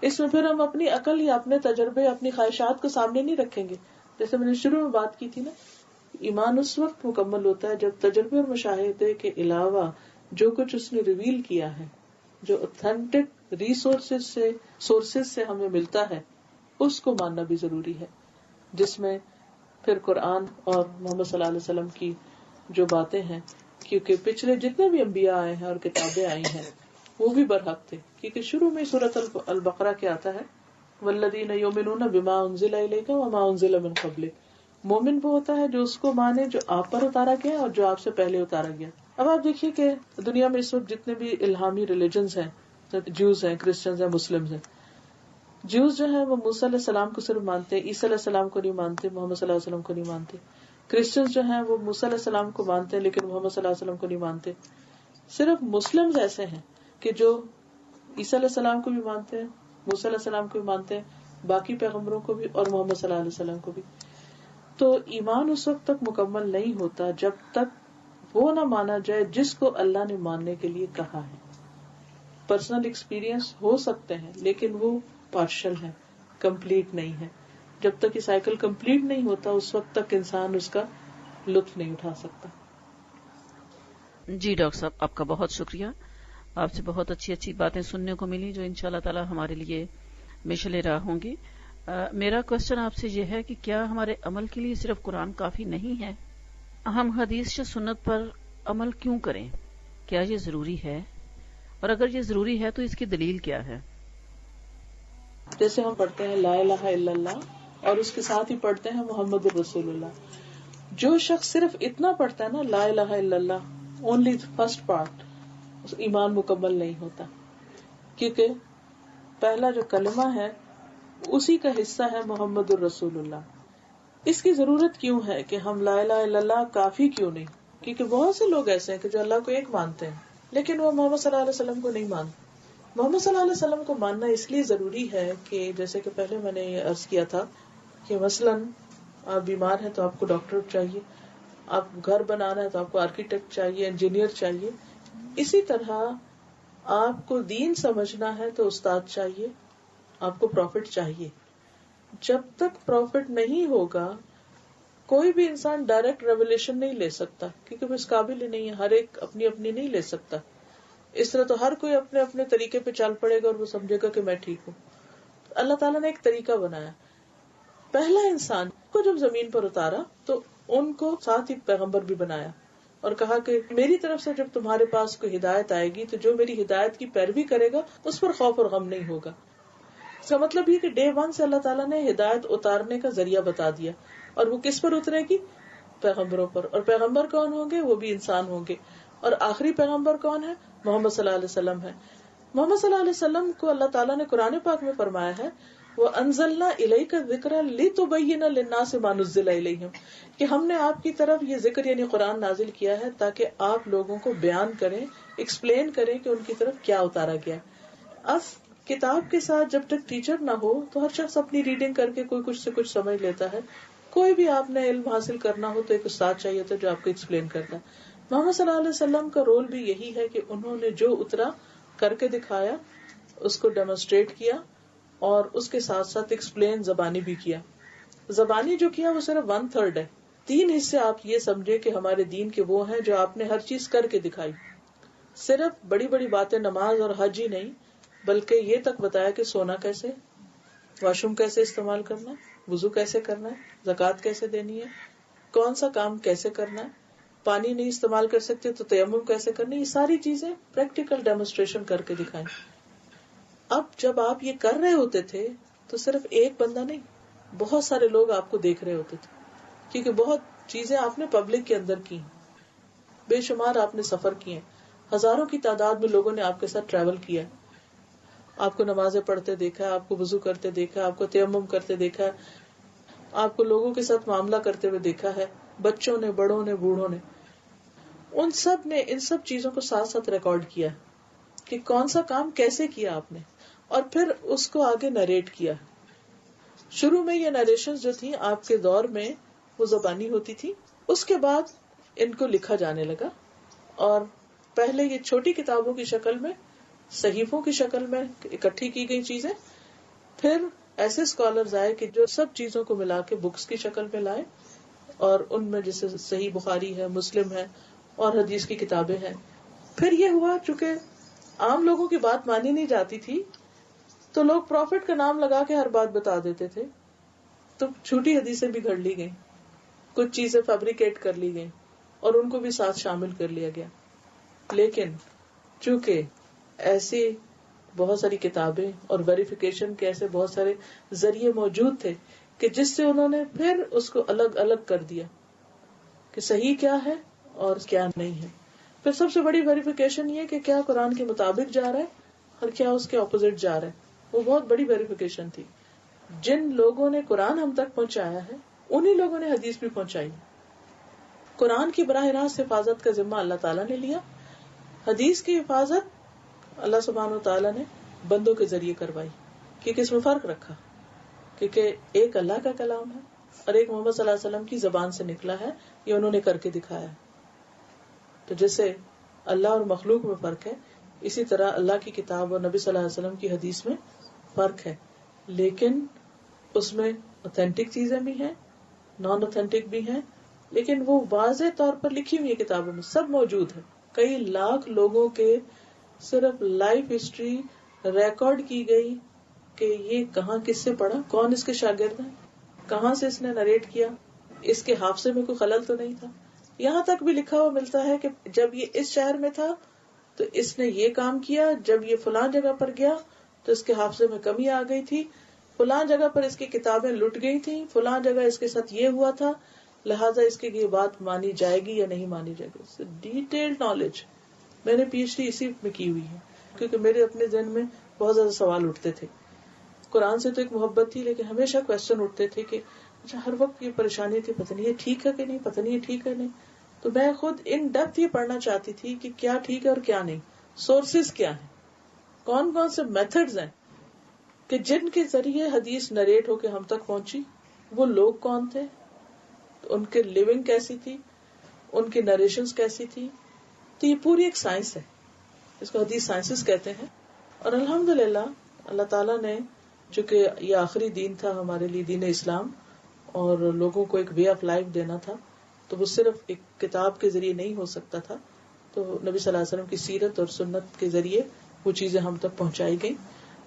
اس میں پھر ہم اپنی عقل یا اپنے تجربے، اپنی خواہشات کو سامنے نہیں رکھیں گے. جیسے میں نے شروع میں بات کی تھی نا، ایمان اس وقت مکمل ہوتا ہے جب تجربے اور مشاہدے کے علاوہ جو کچھ اس نے ریویل کیا ہے، جو اوتھینٹک سورسز سے ہمیں ملتا ہے، اس کو ماننا بھی ضروری ہے، جس میں پھر قرآن اور محمد صلی اللہ علیہ وسلم کی جو باتیں ہیں. کیونکہ پچھلے جتنے بھی انبیاء آئے ہیں اور کتابیں آئی ہیں وہ بھی برحق تھے، کیونکہ شروع میں سورۃ البقرہ کیا آتا ہے، والذین یؤمنون بما انزل الیک وما انزل من قبلک. مومن وہ ہوتا ہے جو اس کو مانے جو آپ پر اتارا گیا اور جو آپ سے پہلے اتارا گیا. اب آپ دیکھیے کہ دنیا میں اس وقت جتنے بھی الہامی ریلیجنز ہیں، جوز ہیں، کرسچنز ہیں، مسلمز ہیں. جوز جو ہیں وہ موسیٰ علیہ السلام کو صرف مانتے ہیں، عیسیٰ علیہ السلام کو نہیں مانتے، محمد صلی اللہ علیہ وسلم کو نہیں مانتے. کرسچنز جو ہیں وہ موسیٰ علیہ السلام کو مانتے ہیں لیکن محمد صلی اللہ علیہ وسلم کو نہیں مانتے. صرف مسلمز ایسے ہیں کہ جو عیسیٰ علیہ السلام کو بھی مانتے ہیں، موسیٰ علیہ السلام کو بھی مانتے ہیں، باقی پیغمبروں کو بھی اور محمد صلی اللہ علیہ وسلم کو بھی. تو ایمان اس وقت تک مکمل نہیں ہوتا جب تک وہ نہ مانا جائے جس کو اللہ نے ماننے کے لیے کہا ہے. پرسنل ایکسپیرینس ہو سکتے ہیں لیکن وہ پارشل ہے، کمپلیٹ نہیں ہے. جب تک یہ سائیکل کمپلیٹ نہیں ہوتا اس وقت تک انسان اس کا لطف نہیں اٹھا سکتا. جی ڈاکٹر صاحب، آپ کا بہت شکریہ. آپ سے بہت اچھی اچھی باتیں سننے کو ملی جو انشاءاللہ تعالی ہمارے لیے مشعل راہ ہوں گی. میرا کوشچن آپ سے یہ ہے کہ کیا ہمارے عمل کے لیے صرف قرآن کافی نہیں ہے؟ ہم حدیث یا سنت پر عمل کیوں کریں؟ کیا یہ ضروری ہے؟ اور اگر یہ ضروری ہے تو اس کی دلیل کیا ہے؟ جیسے ہم پڑھتے ہیں لا الہ الا اللہ اور اس کے ساتھ ہی پڑھتے ہیں محمد الرسول اللہ. جو شخص صرف اتنا پڑھتا ہے نا، لا الہ الا اللہ اونلی فرسٹ پارٹ، ایمان مکمل نہیں ہوتا. کیونکہ پہلا جو کلمہ ہے اسی کا حصہ ہے محمد الرسول اللہ. اس کی ضرورت کیوں ہے کہ ہم لا الہ الا اللہ کافی کیوں نہیں؟ کیونکہ بہت سے لوگ ایسے ہیں کہ جو اللہ کو ایک مانتے ہیں لیکن وہ محمد صلی اللہ علیہ وسلم کو نہیں مانتے. محمد صلی اللہ علیہ وسلم کو ماننا اس لیے ضروری ہے کہ جیسے کہ پہلے میں نے یہ عرض کیا تھا کہ مثلاً آپ بیمار ہیں تو آپ کو ڈاکٹر چاہیے، آپ گھر بنانا ہے تو آپ کو آرکیٹیکٹ چاہیے، انجینئر چاہیے. اسی طرح آپ کو دین سمجھنا ہے تو استاد چاہیے، آپ کو پروفٹ چاہیے. جب تک پروفٹ نہیں ہوگا کوئی بھی انسان ڈائریکٹ ریولیشن نہیں لے سکتا، کیونکہ وہ اس قابل ہی نہیں ہے. ہر ایک اپنی اپنی نہیں لے سکتا. اس طرح تو ہر کوئی اپنے اپنے طریقے پہ چل پڑے گا اور وہ سمجھے گا کہ میں ٹھیک ہوں. اللہ تعالیٰ نے ایک طریقہ بنایا. پہلا انسان کو جب زمین پر اتارا تو ان کو ساتھ ہی پیغمبر بھی بنایا اور کہا کہ میری طرف سے جب تمہارے پاس کوئی ہدایت آئے گی تو جو میری ہدایت کی پیروی کرے گا اس پر خوف اور غم نہیں ہوگا. اس کا مطلب یہ کہ ڈے 1 سے اللہ تعالیٰ نے ہدایت اتارنے کا ذریعہ بتا دیا. اور وہ کس پر اترے گی؟ پیغمبروں پر. اور پیغمبر کون ہوں گے؟ وہ بھی انسان ہوں گے. اور آخری پیغمبر کون ہے؟ محمد صلی اللہ علیہ وسلم ہے. محمد صلی اللہ علیہ وسلم کو اللہ تعالیٰ نے قرآن پاک میں فرمایا ہے وَأَنزَلْنَا إِلَيْكَ الذِّكْرَ لِتُبَيِّنَ لِلنَّاسِ مَا نُزِّلَ إِلَيْهِمْ کہ ہم نے آپ کی طرف یہ ذکر یعنی قرآن نازل کیا ہے تاکہ آپ لوگوں کو بیان کریں، ایکسپلین کریں کہ ان کی طرف کیا اتارا گیا. اب کتاب کے ساتھ جب تک ٹیچر نہ ہو تو ہر شخص اپنی ریڈنگ کر کے کوئی کچھ سے کچھ سمجھ لیتا ہے. کوئی بھی آپ نے علم حاصل کرنا ہو تو ایک استاد چاہیے تھا جو آپ کو ایکسپلین کرتا ہے. محمد صلی اللہ علیہ وسلم کا رول بھی یہی ہے کہ انہوں نے جو اترا کر کے دکھایا، اس کو ڈیمونسٹریٹ کیا اور اس کے ساتھ ساتھ ایکسپلین زبانی بھی کیا. زبانی جو کیا وہ صرف 1/3 ہے. 3 حصے آپ یہ سمجھے کہ ہمارے دین کے وہ ہیں جو آپ نے ہر چیز کر کے دکھائی. صرف بڑی بڑی باتیں نماز اور حج ہی نہیں بلکہ یہ تک بتایا کہ سونا کیسے، واش روم کیسے استعمال کرنا ہے، وضو کیسے کرنا ہے، زکوٰۃ کیسے دینی ہے، کون سا کام کیسے کرنا ہے، پانی نہیں استعمال کر سکتے تو تیمم کیسے کرنا. یہ ساری چیزیں پریکٹیکل ڈیمونسٹریشن کر کے دکھائیں. اب جب آپ یہ کر رہے ہوتے تھے تو صرف ایک بندہ نہیں، بہت سارے لوگ آپ کو دیکھ رہے ہوتے تھے کیونکہ بہت چیزیں آپ نے پبلک کے اندر کی، بے شمار آپ نے سفر کیے، ہزاروں کی تعداد میں لوگوں نے آپ کے ساتھ ٹریول کیا. آپ کو نمازیں پڑھتے دیکھا، آپ کو وضو کرتے دیکھا، آپ کو تیمم کرتے دیکھا، آپ کو لوگوں کے ساتھ معاملہ کرتے ہوئے دیکھا ہے، بچوں نے، بڑوں نے، بوڑھوں نے. ان سب نے ان سب چیزوں کو ساتھ ساتھ ریکارڈ کیا کہ کون سا کام کیسے کیا آپ نے، اور پھر اس کو آگے نریٹ کیا. شروع میں یہ نریشن جو تھی آپ کے دور میں وہ زبانی ہوتی تھی، اس کے بعد ان کو لکھا جانے لگا، اور پہلے یہ چھوٹی کتابوں کی شکل میں، صحیفوں کی شکل میں اکٹھی کی گئی چیزیں، پھر ایسے اسکالرز آئے کہ جو سب چیزوں کو ملا کے بکس کی شکل میں لائے، اور ان میں جیسے صحیح بخاری ہے، مسلم ہے اور حدیث کی کتابیں ہیں. پھر یہ ہوا چونکہ عام لوگوں کی بات مانی نہیں جاتی تھی تو لوگ پروفٹ کا نام لگا کے ہر بات بتا دیتے تھے، تو چھوٹی حدیثیں بھی گھڑ لی گئیں، کچھ چیزیں فیبریکیٹ کر لی گئیں اور ان کو بھی ساتھ شامل کر لیا گیا. لیکن چونکہ ایسی بہت ساری کتابیں اور ویریفیکیشن کے ایسے بہت سارے ذریعے موجود تھے کہ جس سے انہوں نے پھر اس کو الگ الگ کر دیا کہ صحیح کیا ہے اور کیا نہیں ہے. پھر سب سے بڑی ویریفیکیشن یہ کہ کیا قرآن کے مطابق جا رہا ہے اور کیا اس کے اپوزٹ جا رہا ہے. وہ بہت بڑی ویریفیکیشن تھی. جن لوگوں نے قرآن ہم تک پہنچایا ہے انہی لوگوں نے حدیث بھی پہنچائی. قرآن کی براہ راست حفاظت کا ذمہ اللہ تعالیٰ نے لیا، حدیث کی حفاظت اللہ سبحانہ وتعالیٰ نے بندوں کے ذریعے کروائی. کیونکہ اس میں فرق رکھا، کیونکہ ایک اللہ کا کلام ہے اور ایک محمد صلی اللہ علیہ وسلم کی زبان سے نکلا ہے، یہ انہوں نے کر کے دکھایا. تو جیسے اللہ اور مخلوق میں فرق ہے، اسی طرح اللہ کی کتاب اور نبی صلی اللہ علیہ وسلم کی حدیث میں فرق ہے. لیکن اس میں اوتھینٹک چیزیں بھی ہیں، نان اوتھینٹک بھی ہیں، لیکن وہ واضح طور پر لکھی ہوئی کتابوں میں سب موجود ہے. کئی لاکھ لوگوں کے صرف لائف ہسٹری ریکارڈ کی گئی کہ یہ کہاں کس سے پڑھا، کون اس کے شاگرد ہیں، کہاں سے اس نے نریٹ کیا، اس کے حافظے میں کوئی خلل تو نہیں تھا. یہاں تک بھی لکھا ہوا ملتا ہے کہ جب یہ اس شہر میں تھا تو اس نے یہ کام کیا، جب یہ فلاں جگہ پر گیا تو اس کے حافظے میں کمی آ گئی تھی، فلاں جگہ پر اس کی کتابیں لٹ گئی تھیں، فلاں جگہ اس کے ساتھ یہ ہوا تھا، لہٰذا اس کی یہ بات مانی جائے گی یا نہیں مانی جائے گی. Detailed knowledge. میں نے پی ایچ ڈی اسی میں کی ہوئی ہے کیونکہ میرے اپنے ذہن میں بہت زیادہ سوال اٹھتے تھے. قرآن سے تو ایک محبت تھی لیکن ہمیشہ کوشچن اٹھتے تھے کہ اچھا ہر وقت یہ پریشانی تھی، پتہ نہیں یہ ٹھیک ہے کہ نہیں، پتہ نہیں یہ ٹھیک ہے نہیں. تو میں خود ان ڈیپتھ یہ پڑھنا چاہتی تھی کہ کیا ٹھیک ہے اور کیا نہیں، سورسز کیا ہیں، کون کون سے میتھڈز ہیں کہ جن کے ذریعے حدیث نریٹ ہو کے ہم تک پہنچی، وہ لوگ کون تھے، ان کے لیونگ کیسی تھی، ان کی نریشنز کیسی تھی. تو یہ پوری ایک سائنس ہے، اس کو حدیث سائنسز کہتے ہیں. اور الحمدللہ اللہ تعالیٰ نے چونکہ یہ آخری دین تھا ہمارے لیے، دین اسلام، اور لوگوں کو ایک وے آف لائف دینا تھا، تو وہ صرف ایک کتاب کے ذریعے نہیں ہو سکتا تھا. تو نبی صلی اللہ علیہ وسلم کی سیرت اور سنت کے ذریعے وہ چیزیں ہم تک پہنچائی گئیں.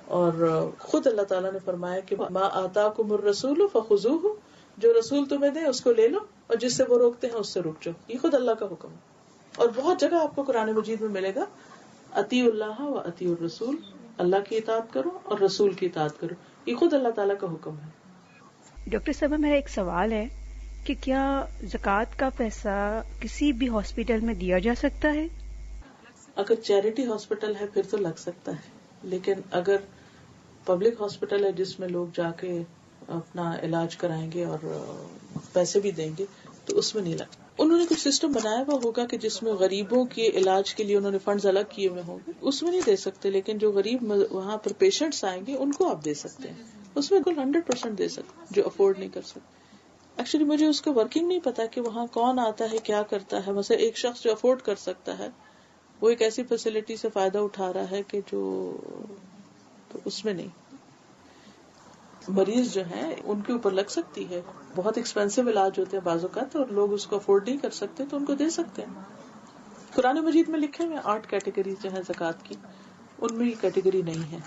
اور خود اللہ تعالیٰ نے فرمایا کہ ما آتاکم الرسول فخذوہ، جو رسول تمہیں دے اس کو لے لو، اور جس سے وہ روکتے ہیں اس سے رک جاؤ. یہ خود اللہ کا حکم ہے. اور بہت جگہ آپ کو قرآن مجید میں ملے گا اطیعوا اللہ و اطیعوا الرسول، اللہ کی اطاعت کرو اور رسول کی اطاعت کرو. یہ خود اللہ تعالیٰ کا حکم ہے. ڈاکٹر صاحبہ میرا ایک سوال ہے کہ کیا زکوٰۃ کا پیسہ کسی بھی ہاسپٹل میں دیا جا سکتا ہے؟ اگر چیریٹی ہاسپٹل ہے پھر تو لگ سکتا ہے, لیکن اگر پبلک ہاسپٹل ہے جس میں لوگ جا کے اپنا علاج کرائیں گے اور پیسے بھی دیں گے تو اس میں نہیں لگتا. انہوں نے کچھ سسٹم بنایا ہوا ہوگا کہ جس میں غریبوں کے علاج کے لیے انہوں نے فنڈز الگ کیے ہوئے ہوں گے, اس میں نہیں دے سکتے, لیکن جو غریب وہاں پر پیشنٹس آئیں گے ان کو آپ دے سکتے ہیں, اس میں 100% دے سکتے جو افورڈ نہیں کر سکتے. ایکچولی مجھے اس کا ورکنگ نہیں پتا کہ وہاں کون آتا ہے کیا کرتا ہے. مثلا ایک شخص جو افورڈ کر سکتا ہے وہ ایک ایسی فیسلٹی سے فائدہ اٹھا رہا ہے کہ جو تو اس میں نہیں. مریض جو ہیں ان کے اوپر لگ سکتی ہے, بہت ایکسپینسو علاج ہوتے ہیں بعض اوقات اور لوگ اس کو افورڈ نہیں کر سکتے تو ان کو دے سکتے ہیں. قرآن مجید میں لکھے ہوئے 8 کیٹیگریز جو ہیں زکوٰۃ کی, ان میں یہ کیٹیگری نہیں ہے.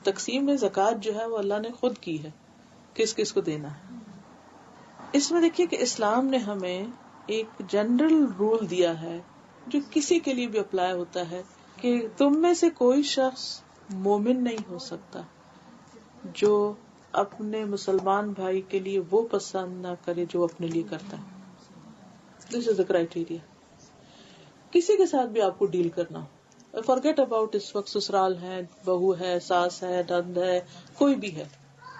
تقسیم میں زکوٰۃ جو ہے وہ اللہ نے خود کی ہے, کس کس کو دینا ہے. اس میں دیکھیے کہ اسلام نے ہمیں ایک جنرل رول دیا ہے جو کسی کے لیے بھی اپلائی ہوتا ہے کہ تم میں سے کوئی شخص مومن نہیں ہو سکتا جو اپنے مسلمان بھائی کے لیے وہ پسند نہ کرے جو اپنے لیے کرتا ہے. دس از دا کرائیٹیریا. کسی کے ساتھ بھی آپ کو ڈیل کرنا ہو, فارگیٹ اباؤٹ اس وقت سسرال ہے, بہو ہے, ساس ہے, نند ہے, کوئی بھی ہے,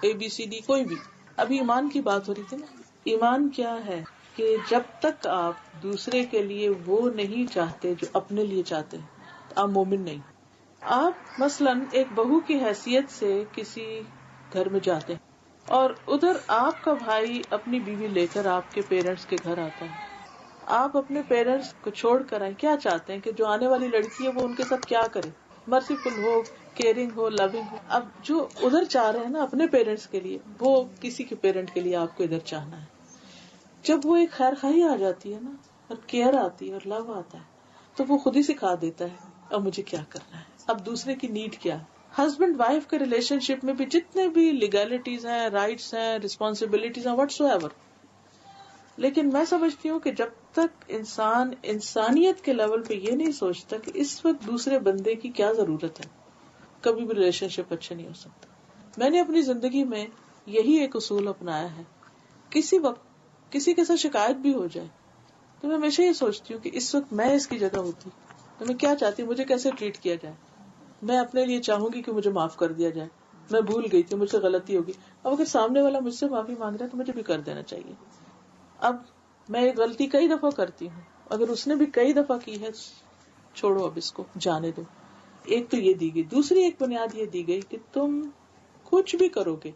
ABCD کوئی بھی. ابھی ایمان کی بات ہو رہی تھی نا. ایمان کیا ہے کہ جب تک آپ دوسرے کے لیے وہ نہیں چاہتے جو اپنے لیے چاہتے ہیں تو آپ مومن نہیں. آپ مثلاً ایک بہو کی حیثیت سے کسی گھر میں جاتے ہیں اور ادھر آپ کا بھائی اپنی بیوی لے کر آپ کے پیرنٹس کے گھر آتا ہے. آپ اپنے پیرنٹس کو چھوڑ کر آئیں, کیا چاہتے ہیں کہ جو آنے والی لڑکی ہے وہ ان کے ساتھ کیا کرے, مرسیفل ہو, کیئرنگ ہو, لونگ ہو. اب جو ادھر چاہ رہے ہیں نا اپنے پیرنٹس کے لیے, وہ کسی کے پیرنٹ کے لیے آپ کو ادھر چاہنا ہے. جب وہ ایک خیر خواہی آ جاتی ہے نا اور کیئر آتی ہے اور لو آتا ہے تو وہ خود ہی سکھا دیتا ہے اب مجھے کیا کرنا ہے, اب دوسرے کی نیڈ کیا ہے. ہسبینڈ وائف کے ریلیشن شپ میں بھی جتنے بھی لیگلٹیز ہیں, رائٹس ہیں, ریسپانسبلٹیز ہیں, واٹس ایور, لیکن میں سمجھتی ہوں کہ جب تک انسان انسانیت کے لیول پہ یہ نہیں سوچتا کہ اس وقت دوسرے بندے کی کیا ضرورت ہے, کبھی بھی ریلیشن شپ اچھا نہیں ہو سکتا. میں نے اپنی زندگی میں یہی ایک اصول اپنایا ہے, کسی وقت کسی کے ساتھ شکایت بھی ہو جائے تو میں ہمیشہ یہ سوچتی ہوں کہ اس وقت میں اس کی جگہ ہوتی تو میں کیا چاہتی ہوں, مجھے کیسے ٹریٹ کیا جائے. میں اپنے لیے چاہوں گی کہ مجھے معاف کر دیا جائے, میں بھول گئی تھی, مجھ سے غلطی ہوگی, اب اگر سامنے والا مجھ سے معافی مانگ رہا ہے تو مجھے بھی کر دینا چاہیے. اب میں ایک غلطی کئی دفعہ کرتی ہوں, اگر اس نے بھی کئی دفعہ کی ہے چھوڑو, اب اس کو جانے دو. ایک تو یہ دی گئی. دوسری ایک بنیاد یہ دی گئی کہ تم کچھ بھی کرو گے,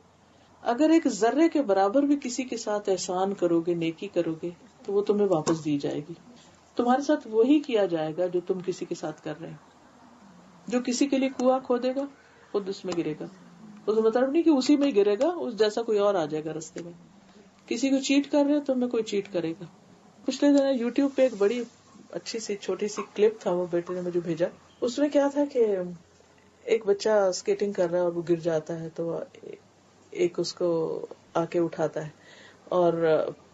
اگر ایک ذرے کے برابر بھی کسی کے ساتھ احسان کرو گے, نیکی کرو گے, تو وہ تمہیں واپس دی جائے گی. تمہارے ساتھ وہی کیا جائے گا جو تم کسی کے ساتھ کر رہے ہیں. جو کسی کے لیے کنواں کھودے گا خود اس میں گرے گا, اس مطلب نہیں کہ اسی میں ہی گرے گا, اس جیسا کوئی اور آ جائے گا رستے میں. کسی کو چیٹ کر رہے تو میں کوئی چیٹ کرے گا. پچھلے دن یوٹیوب پہ ایک بڑی اچھی سی چھوٹی سی کلپ تھا, وہ بیٹے نے مجھے بھیجا. اس میں کیا تھا کہ ایک بچہ اسکیٹنگ کر رہا ہے اور وہ گر جاتا ہے تو ایک اس کو آ کے اٹھاتا ہے, اور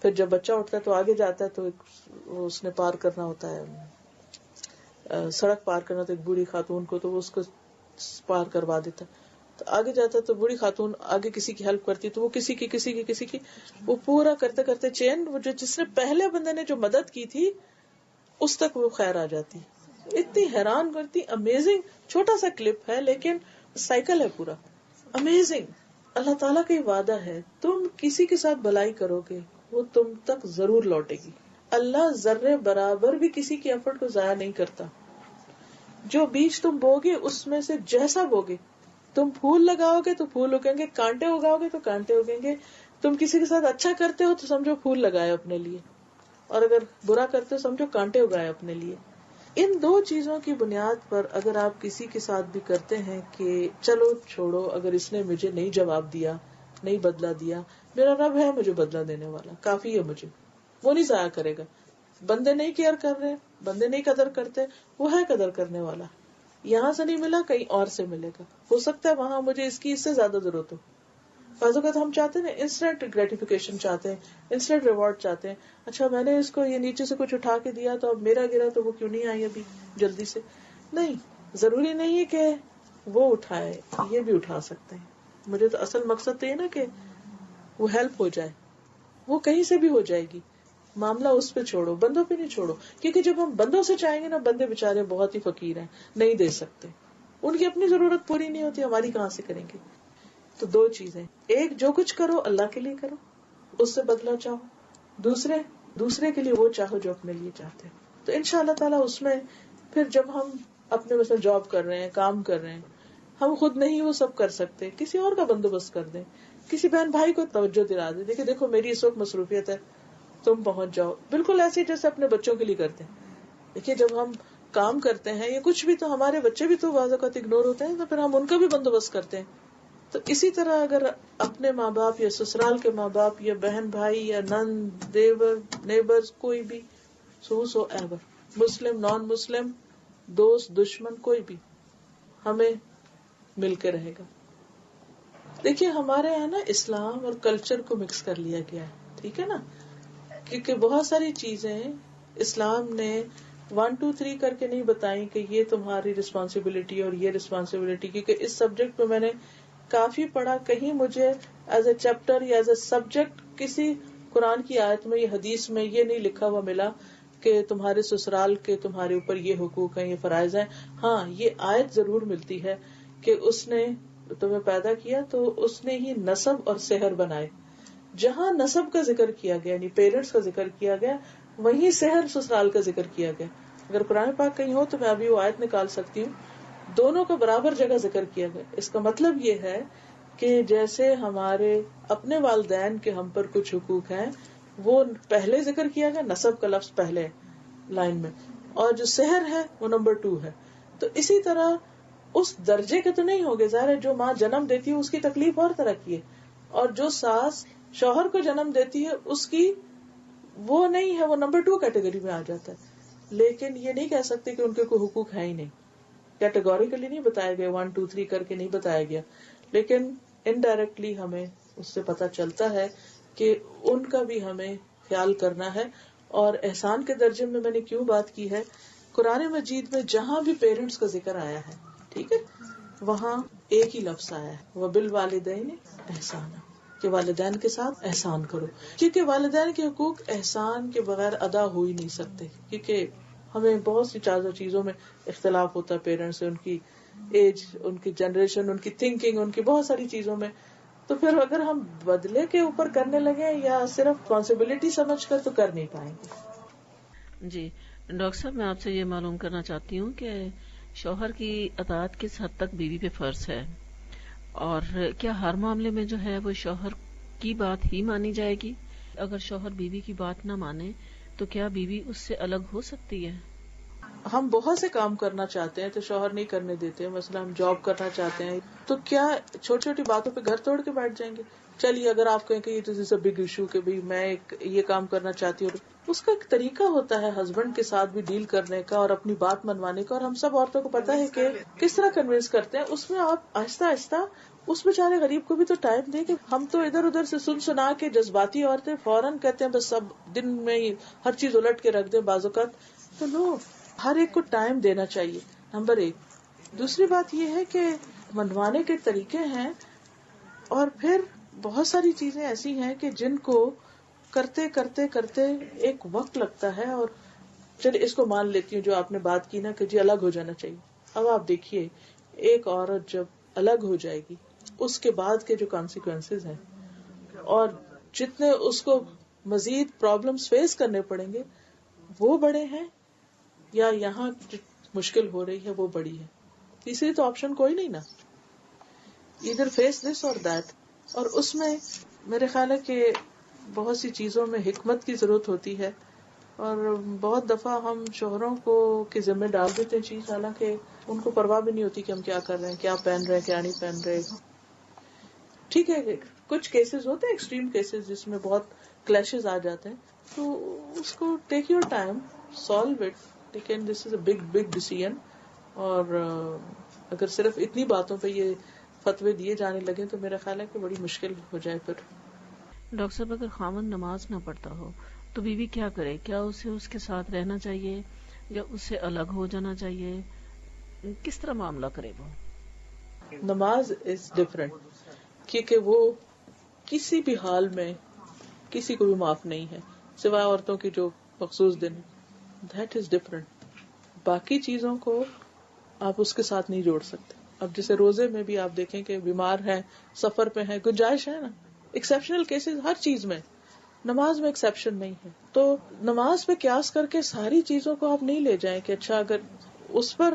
پھر جب بچہ اٹھتا ہے تو آگے جاتا ہے تو اس نے پار کرنا ہوتا ہے, سڑک پار کرنا, تو ایک بوڑھی خاتون کو تو وہ اس کو پار کروا دیتا. تو آگے جاتا ہے تو بوڑھی خاتون آگے کسی کی ہیلپ کرتی, تو وہ کسی کی وہ پورا کرتے کرتے چین, وہ جو جس نے پہلے بندے نے جو مدد کی تھی اس تک وہ خیر آ جاتی. اتنی حیران کرتی, امیزنگ. چھوٹا سا کلپ ہے لیکن سائیکل ہے پورا, امیزنگ. اللہ تعالیٰ کا وعدہ ہے, تم کسی کے ساتھ بھلائی کرو گے وہ تم تک ضرور لوٹے گی. اللہ ذرے برابر بھی کسی کی ایفرٹ کو ضائع نہیں کرتا. جو بیج تم بوگے اس میں سے جیسا بوگے, تم پھول لگاؤ گے تو پھول اگیں گے, کانٹے اگاؤ گے تو کانٹے اگیں گے. تم کسی کے ساتھ اچھا کرتے ہو تو سمجھو پھول لگائے اپنے لیے, اور اگر برا کرتے ہو سمجھو کانٹے اگائے اپنے لیے. ان دو چیزوں کی بنیاد پر اگر آپ کسی کے ساتھ بھی کرتے ہیں کہ چلو چھوڑو, اگر اس نے مجھے نہیں جواب دیا, نہیں بدلہ دیا, میرا رب ہے مجھے بدلہ دینے والا, کافی ہے مجھے, وہ نہیں ضائع کرے گا. بندے نہیں کیئر کر رہے, بندے نہیں قدر کرتے, وہ ہے قدر کرنے والا. یہاں سے نہیں ملا کہیں اور سے ملے گا, ہو سکتا ہے وہاں مجھے اس کی اس سے زیادہ ضرورت ہو. بعض اوقات ہم چاہتے ہیں انسٹنٹ گریٹیفیکیشن چاہتے ہیں, انسٹنٹ ریوارڈ چاہتے ہیں. اچھا میں نے اس کو یہ نیچے سے کچھ اٹھا کے دیا تو اب میرا گرا تو وہ کیوں نہیں آئی ابھی جلدی سے. نہیں, ضروری نہیں ہے کہ وہ اٹھائے, یہ بھی اٹھا سکتے ہیں. مجھے تو اصل مقصد تو یہ نا کہ وہ ہیلپ ہو جائے, وہ کہیں سے بھی ہو جائے گی. معاملہ اس پہ چھوڑو، بندوں پہ نہیں چھوڑو. کیونکہ جب ہم بندوں سے چاہیں گے نا، بندے بےچارے بہت ہی فقیر ہیں، نہیں دے سکتے، ان کی اپنی ضرورت پوری نہیں ہوتی، ہماری کہاں سے کریں گے. تو دو چیزیں، ایک جو کچھ کرو اللہ کے لیے کرو، اس سے بدلہ چاہو. دوسرے کے لیے وہ چاہو جو اپنے لیے چاہتے ہیں. تو انشاءاللہ تعالیٰ اس میں پھر جب ہم اپنے مثلا جاب کر رہے ہیں، کام کر رہے ہیں، ہم خود نہیں وہ سب کر سکتے، کسی اور کا بندوبست کر دیں، کسی بہن بھائی کو توجہ دلا دیں کہ دیکھو میری اس وقت مصروفیت ہے، تم پہنچ جاؤ. بالکل ایسے جیسے اپنے بچوں کے لیے کرتے ہیں. دیکھیے جب ہم کام کرتے ہیں یا کچھ بھی، تو ہمارے بچے بھی تو بعض اوقات اگنور ہوتے ہیں، تو پھر ہم ان کا بھی بندوبست کرتے ہیں. تو اسی طرح اگر اپنے ماں باپ یا سسرال کے ماں باپ یا بہن بھائی یا نند دیور نیبرز، کوئی بھی سو ایور، مسلم نان مسلم، دوست دشمن، کوئی بھی ہمیں مل کے رہے گا. دیکھیے ہمارے یہاں نا اسلام اور کلچر کو مکس کر لیا گیا ہے، ٹھیک ہے نا، کیونکہ بہت ساری چیزیں اسلام نے 1 2 3 کر کے نہیں بتائیں کہ یہ تمہاری رسپانسبلٹی اور یہ رسپانسبلٹی. کیونکہ اس سبجیکٹ پہ میں نے کافی پڑھا، کہیں مجھے ایز اے چیپٹر یا ایز اے سبجیکٹ کسی قرآن کی آیت میں یا حدیث میں یہ نہیں لکھا ہوا ملا کہ تمہارے سسرال کے تمہارے اوپر یہ حقوق ہیں، یہ فرائض ہیں. ہاں یہ آیت ضرور ملتی ہے کہ اس نے تمہیں پیدا کیا تو اس نے ہی نسب اور سحر بنائے. جہاں نسب کا ذکر کیا گیا یعنی پیرنٹس کا ذکر کیا گیا، وہیں سحر سسرال کا ذکر کیا گیا. اگر قرآن پاک کہیں ہو تو میں ابھی وہ آیت نکال سکتی ہوں. دونوں کا برابر جگہ ذکر کیا گیا. اس کا مطلب یہ ہے کہ جیسے ہمارے اپنے والدین کے ہم پر کچھ حقوق ہیں، وہ پہلے ذکر کیا گیا، نسب کا لفظ پہلے لائن میں، اور جو سحر ہے وہ نمبر 2 ہے. تو اسی طرح اس درجے کے تو نہیں ہوگے، ظاہر ہے جو ماں جنم دیتی ہے اس کی تکلیف اور طرح کی ہے، اور جو ساس شوہر کو جنم دیتی ہے اس کی وہ نہیں ہے، وہ نمبر 2 کیٹیگری میں آ جاتا ہے. لیکن یہ نہیں کہہ سکتے کہ ان کے کوئی حقوق ہے ہی نہیں. کیٹیگوریکلی نہیں بتایا گیا، 1 2 3 کر کے نہیں بتایا گیا، لیکن انڈائریکٹلی ہمیں اس سے پتا چلتا ہے کہ ان کا بھی ہمیں خیال کرنا ہے. اور احسان کے درجے میں میں نے کیوں بات کی ہے، قرآن مجید میں جہاں بھی پیرنٹس کا ذکر آیا ہے، ٹھیک ہے، وہاں ایک ہی لفظ آیا ہے، وَبِالْوَالِدَيْنِ احسانا، کہ والدین کے ساتھ احسان کرو. کیونکہ والدین کے حقوق احسان کے بغیر ادا ہو ہی نہیں سکتے. کیونکہ ہمیں بہت سی چیزوں میں اختلاف ہوتا ہے پیرنٹس سے، ان کی ایج، ان کی جنریشن، ان کی تھنکنگ، ان کی بہت ساری چیزوں میں. تو پھر اگر ہم بدلے کے اوپر کرنے لگے یا صرف ریسپانسبلٹی سمجھ کر، تو کر نہیں پائیں گے. جی ڈاکٹر صاحب، میں آپ سے یہ معلوم کرنا چاہتی ہوں کہ شوہر کی اطاعت کس حد تک بیوی پہ فرض ہے، اور کیا ہر معاملے میں جو ہے وہ شوہر کی بات ہی مانی جائے گی؟ اگر شوہر بیوی کی بات نہ مانے تو کیا بیوی اس سے الگ ہو سکتی ہے؟ ہم بہت سے کام کرنا چاہتے ہیں تو شوہر نہیں کرنے دیتے. مثلا ہم جاب کرنا چاہتے ہیں تو کیا چھوٹی چھوٹی باتوں پہ گھر توڑ کے بیٹھ جائیں گے؟ چلیے اگر آپ کہیں کہ یہ تو بگ ایشو کہ بھائی میں یہ کام کرنا چاہتی ہوں، اس کا ایک طریقہ ہوتا ہے ہسبینڈ کے ساتھ بھی ڈیل کرنے کا اور اپنی بات منوانے کا. اور ہم سب عورتوں کو پتا ہے کہ کس طرح کنوینس کرتے ہیں. اس میں آپ آہستہ آہستہ اس بیچارے غریب کو بھی تو ٹائم دیں. کہ ہم تو ادھر ادھر سے سنا کے جذباتی عورتیں فوراً کہتے ہیں بس سب دن میں ہی ہر چیز الٹ کے رکھ دیں بعض اوقات. تو لو، ہر ایک کو ٹائم دینا چاہیے، نمبر 1. دوسری بات یہ ہے کہ منوانے کے طریقے ہیں، اور پھر بہت ساری چیزیں ایسی ہیں کہ جن کو کرتے کرتے کرتے ایک وقت لگتا ہے. اور چلیے اس کو مان لیتی ہوں جو آپ نے بات کی نا کہ جی الگ ہو جانا چاہیے. اب آپ دیکھیے ایک عورت جب الگ ہو جائے گی اس کے بعد کے جو کانسیکوینسز ہیں اور جتنے اس کو مزید پرابلمز فیس کرنے پڑیں گے وہ بڑے ہیں، یا یہاں جو مشکل ہو رہی ہے وہ بڑی ہے. تیسری تو آپشن کوئی نہیں نا، ادھر فیس دس اور دیٹ. اور اس میں میرے خیال ہے کہ بہت سی چیزوں میں حکمت کی ضرورت ہوتی ہے. اور بہت دفعہ ہم شوہروں کو کے ذمہ ڈال دیتے ہیں چیز، حالانکہ ان کو پرواہ بھی نہیں ہوتی کہ ہم کیا کر رہے ہیں، کیا پہن رہے ہیں، کیا نہیں پہن رہے. ٹھیک ہے کچھ کیسز ہوتے ہیں ایکسٹریم کیسز جس میں بہت کلیشز آ جاتے ہیں، تو اس کو take your time, solve it. لیکن دس از اے بگ ڈیسیژن. اور اگر صرف اتنی باتوں پہ یہ فتوے دیے جانے لگے تو میرا خیال ہے کہ بڑی مشکل ہو جائے. پھر ڈاکٹر صاحب، اگر خاوند نماز نہ پڑھتا ہو تو بیوی کیا کرے؟ کیا اسے اس کے ساتھ رہنا چاہیے یا اس سے الگ ہو جانا چاہیے؟ کس طرح معاملہ کرے وہ؟ نماز از ڈفرینٹ، کیونکہ وہ کسی بھی حال میں کسی کو بھی معاف نہیں ہے. سوائے عورتوں کی جو مخصوص دن. That is different. باقی چیزوں کو آپ اس کے ساتھ نہیں جوڑ سکتے. اب جیسے روزے میں بھی آپ دیکھیں کہ بیمار ہیں, سفر پہ ہیں, گنجائش ہے نا, ایکسیپشنل کیسز ہر چیز میں, نماز میں ایکسیپشن نہیں ہے. تو نماز پہ قیاس کر کے ساری چیزوں کو آپ نہیں لے جائیں کہ اچھا اگر اس پر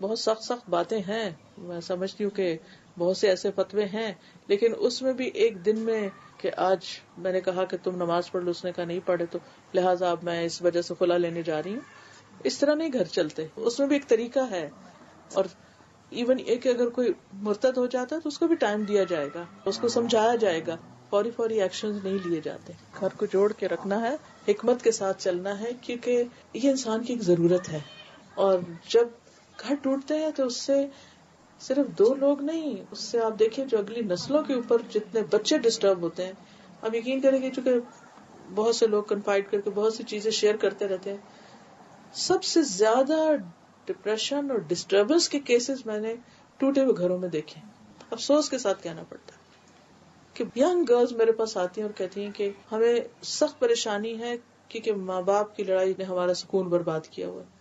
بہت سخت باتیں ہیں, میں سمجھتی ہوں کہ بہت سے ایسے فتوے ہیں, لیکن اس میں بھی ایک دن میں کہ آج میں نے کہا کہ تم نماز پڑھ لو, اس نے کہا نہیں پڑھے تو لہٰذا اب میں اس وجہ سے خلا لینے جا رہی ہوں, اس طرح نہیں گھر چلتے. اس میں بھی ایک طریقہ ہے. اور ایون ایک اگر کوئی مرتد ہو جاتا ہے تو اس کو بھی ٹائم دیا جائے گا, اس کو سمجھایا جائے گا, فوری ایکشن نہیں لیے جاتے. گھر کو جوڑ کے رکھنا ہے, حکمت کے ساتھ چلنا ہے, کیونکہ یہ انسان کی ایک ضرورت ہے. اور جب گھر ٹوٹتے ہیں تو اس سے صرف 2 لوگ نہیں, اس سے آپ دیکھیں جو اگلی نسلوں کے اوپر جتنے بچے ڈسٹرب ہوتے ہیں. آپ یقین کریں گے چونکہ بہت سے لوگ کنفائڈ کر کے بہت سی چیزیں شیئر کرتے رہتے ہیں, سب سے زیادہ ڈپریشن اور ڈسٹربنس کے کیسز میں نے ٹوٹے ہوئے گھروں میں دیکھے. افسوس کے ساتھ کہنا پڑتا ہے کہ ینگ گرلز میرے پاس آتی ہیں اور کہتی ہیں کہ ہمیں سخت پریشانی ہے کیونکہ ماں باپ کی لڑائی نے ہمارا سکون برباد کیا ہوا ہے.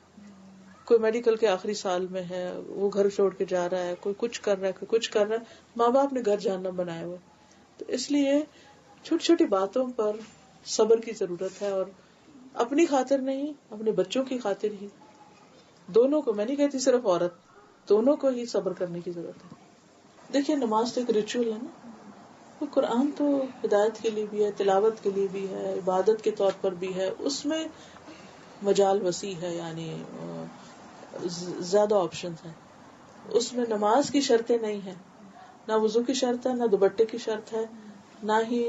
کوئی میڈیکل کے آخری سال میں ہے, وہ گھر چھوڑ کے جا رہا ہے, کوئی کچھ کر رہا ہے, کوئی کچھ کر رہا ہے, ماں باپ نے گھر جہنم بنایا ہوا ہے. تو اس لیے چھوٹی چھوٹی باتوں پر صبر کی ضرورت ہے, اور اپنی خاطر نہیں, اپنے بچوں کی خاطر ہی, دونوں کو, میں نہیں کہتی صرف عورت, دونوں کو ہی صبر کرنے کی ضرورت ہے. دیکھیے نماز تو ایک ریچول ہے نا, تو قرآن تو ہدایت کے لیے بھی ہے, تلاوت کے لیے بھی ہے, عبادت کے طور پر بھی ہے, اس میں مجال وسیع ہے, یعنی زیادہ آپشنز ہیں. اس میں نماز کی شرطیں نہیں ہیں, نہ وضو کی شرط ہے, نہ دوپٹے کی شرط ہے, نہ ہی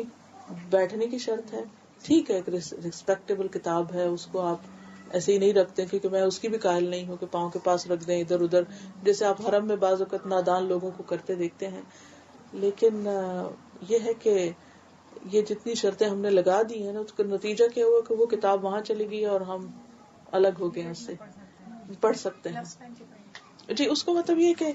بیٹھنے کی شرط ہے. ٹھیک ہے ایک ریسپیکٹیبل کتاب ہے, اس کو آپ ایسے ہی نہیں رکھتے, کیونکہ میں اس کی بھی قائل نہیں ہوں کہ پاؤں کے پاس رکھ دیں ادھر ادھر, جیسے آپ حرم میں بعض اوقات نادان لوگوں کو کرتے دیکھتے ہیں. لیکن یہ ہے کہ یہ جتنی شرطیں ہم نے لگا دی ہیں نا, اس کا نتیجہ کیا ہوا کہ وہ کتاب وہاں چلی گئی اور ہم الگ ہو گئے اس سے. پڑھ سکتے ہیں جی, اس کو مطلب یہ کہ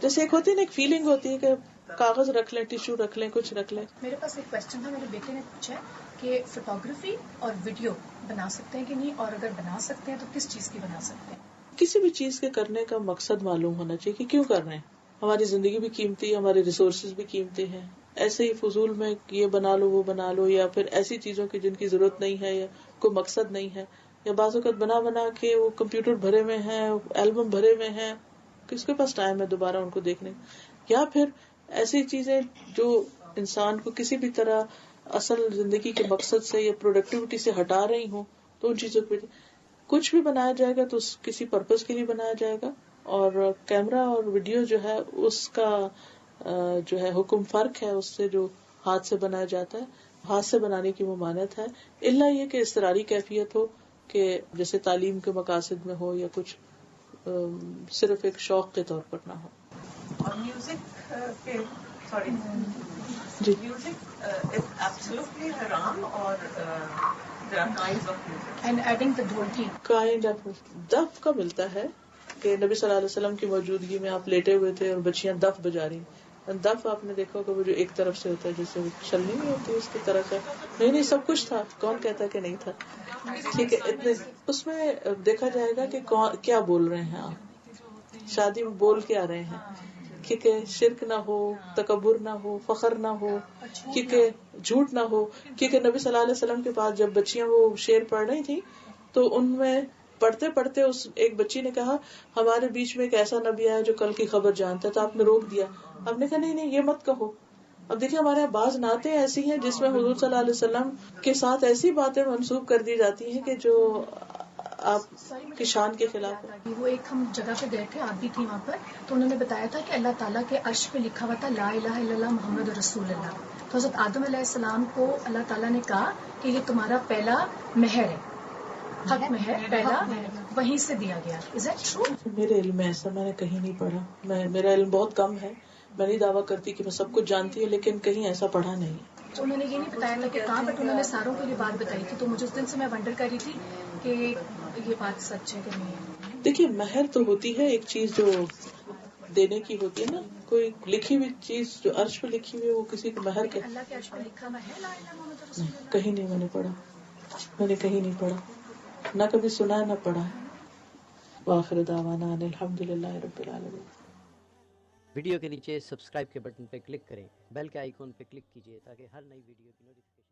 جیسے ایک ہوتی ہے نا, ایک فیلنگ ہوتی ہے کہ کاغذ رکھ لیں, ٹیشو رکھ لیں, کچھ رکھ لیں. میرے پاس ایک کوشچن تھا, میرے بیٹے نے پوچھا کہ فوٹوگرافی اور ویڈیو بنا سکتے ہیں کہ نہیں, اور اگر بنا سکتے ہیں تو کس چیز کی بنا سکتے ہیں. کسی بھی چیز کے کرنے کا مقصد معلوم ہونا چاہیے کہ کیوں کر رہے ہیں. ہماری زندگی بھی قیمتی ہے, ہمارے ریسورسز بھی قیمتی ہیں. ایسے ہی فضول میں یہ بنا لو وہ بنا لو, یا پھر ایسی چیزوں کی جن کی ضرورت نہیں ہے یا کوئی مقصد نہیں ہے, یا بعض اوقات بنا کے وہ کمپیوٹر بھرے ہوئے ہیں, البم بھرے ہوئے ہیں, کس کے پاس ٹائم ہے دوبارہ ان کو دیکھنے. یا پھر ایسی چیزیں جو انسان کو کسی بھی طرح اصل زندگی کے مقصد سے یا پروڈکٹیوٹی سے ہٹا رہی ہوں, تو ان چیزوں پہ کچھ بھی بنایا جائے گا تو کسی پرپز کے لیے بنایا جائے گا. اور کیمرہ اور ویڈیو جو ہے اس کا جو ہے حکم فرق ہے اس سے جو ہاتھ سے بنایا جاتا ہے. ہاتھ سے بنانے کی ممانعت ہے, الا یہ کہ اضطراری کیفیت ہو کہ جیسے تعلیم کے مقاصد میں ہو یا کچھ صرف ایک شوق کے طور پر نہ ہو. اور میوزک کے جی, میوزک از ایبسولوٹلی حرام, اور there are kinds of music. And adding the dholki, kind of دف کا ملتا ہے کہ نبی صلی اللہ علیہ وسلم کی موجودگی میں آپ لیٹے ہوئے تھے اور بچیاں دف بجا رہی. دف آپ نے دیکھا کہ وہ جو ایک طرف سے ہوتا ہے جیسے چھلنی نہیں ہوتی اس کی طرح کا, نہیں سب کچھ تھا, کون کہتا کہ نہیں تھا. ٹھیک ہے, اتنے اس میں دیکھا جائے گا کہ کیا بول رہے ہیں آپ, شادی میں بول کے آ رہے ہیں, کیونکہ شرک نہ ہو, تکبر نہ ہو, فخر نہ ہو, کیونکہ جھوٹ نہ ہو. کیونکہ نبی صلی اللہ علیہ وسلم کے پاس جب بچیاں وہ شعر پڑھ رہی تھی تو ان میں پڑھتے پڑھتے اس ایک بچی نے کہا ہمارے بیچ میں ایک ایسا نبی آیا جو کل کی خبر جانتا ہے, تو آپ نے روک دیا. آپ نے کہا نہیں یہ مت کہو. اب دیکھیں ہمارے یہاں بعض نعتیں ایسی ہیں جس میں حضور صلی اللہ علیہ وسلم کے ساتھ ایسی باتیں منسوب کر دی جاتی ہیں کہ جو آپ کی شان کے خلاف ہے. وہ ایک ہم جگہ پہ گئے تھے, آپ بھی تھی وہاں پر, تو انہوں نے بتایا تھا کہ اللہ تعالیٰ کے عرش پہ لکھا ہوا تھا لا الہ الا اللہ محمد رسول اللہ. تو حضرت آدم علیہ السلام کو اللہ تعالیٰ نے کہا کہ یہ تمہارا پہلا مہر ہے, حق مہر پہلا وہیں سے دیا گیا. Is it true? میرے علم میں ایسا میں نے کہیں نہیں پڑھا. میرا علم بہت کم ہے, میں نہیں دعویٰ کرتی کہ میں سب کچھ جانتی ہوں, لیکن کہیں ایسا پڑھا نہیں. تو انہوں نے یہ نہیں بتایا تھا کہ کہاں, بٹ انہوں نے ساروں کے لیے بات بتائی تھی. تو مجھے اس دن سے میں ونڈر کر رہی تھی کہ یہ بات سچ ہے کہ نہیں ہے. دیکھیے مہر تو ہوتی ہے ایک چیز جو دینے کی ہوتی ہے نا, کوئی لکھی ہوئی چیز جو عرش پہ لکھی ہوئی ہے وہ کسی کو مہر کے اللہ کے عرش پہ لکھا ہوا ہے لا الہ الا محمد رسول اللہ. کہیں نہیں میں نے پڑھا. میں نے کہیں نہیں پڑھا, نہ کبھی سنا ہے نہ پڑھا ہے. وآخر دعوانا ان الحمدللہ رب العالمین. ویڈیو کے نیچے سبسکرائب کے بٹن پہ کلک کریں, بیل کے آئیکن پہ کلک کیجیے تاکہ ہر نئی ویڈیو کی نوٹیفکیشن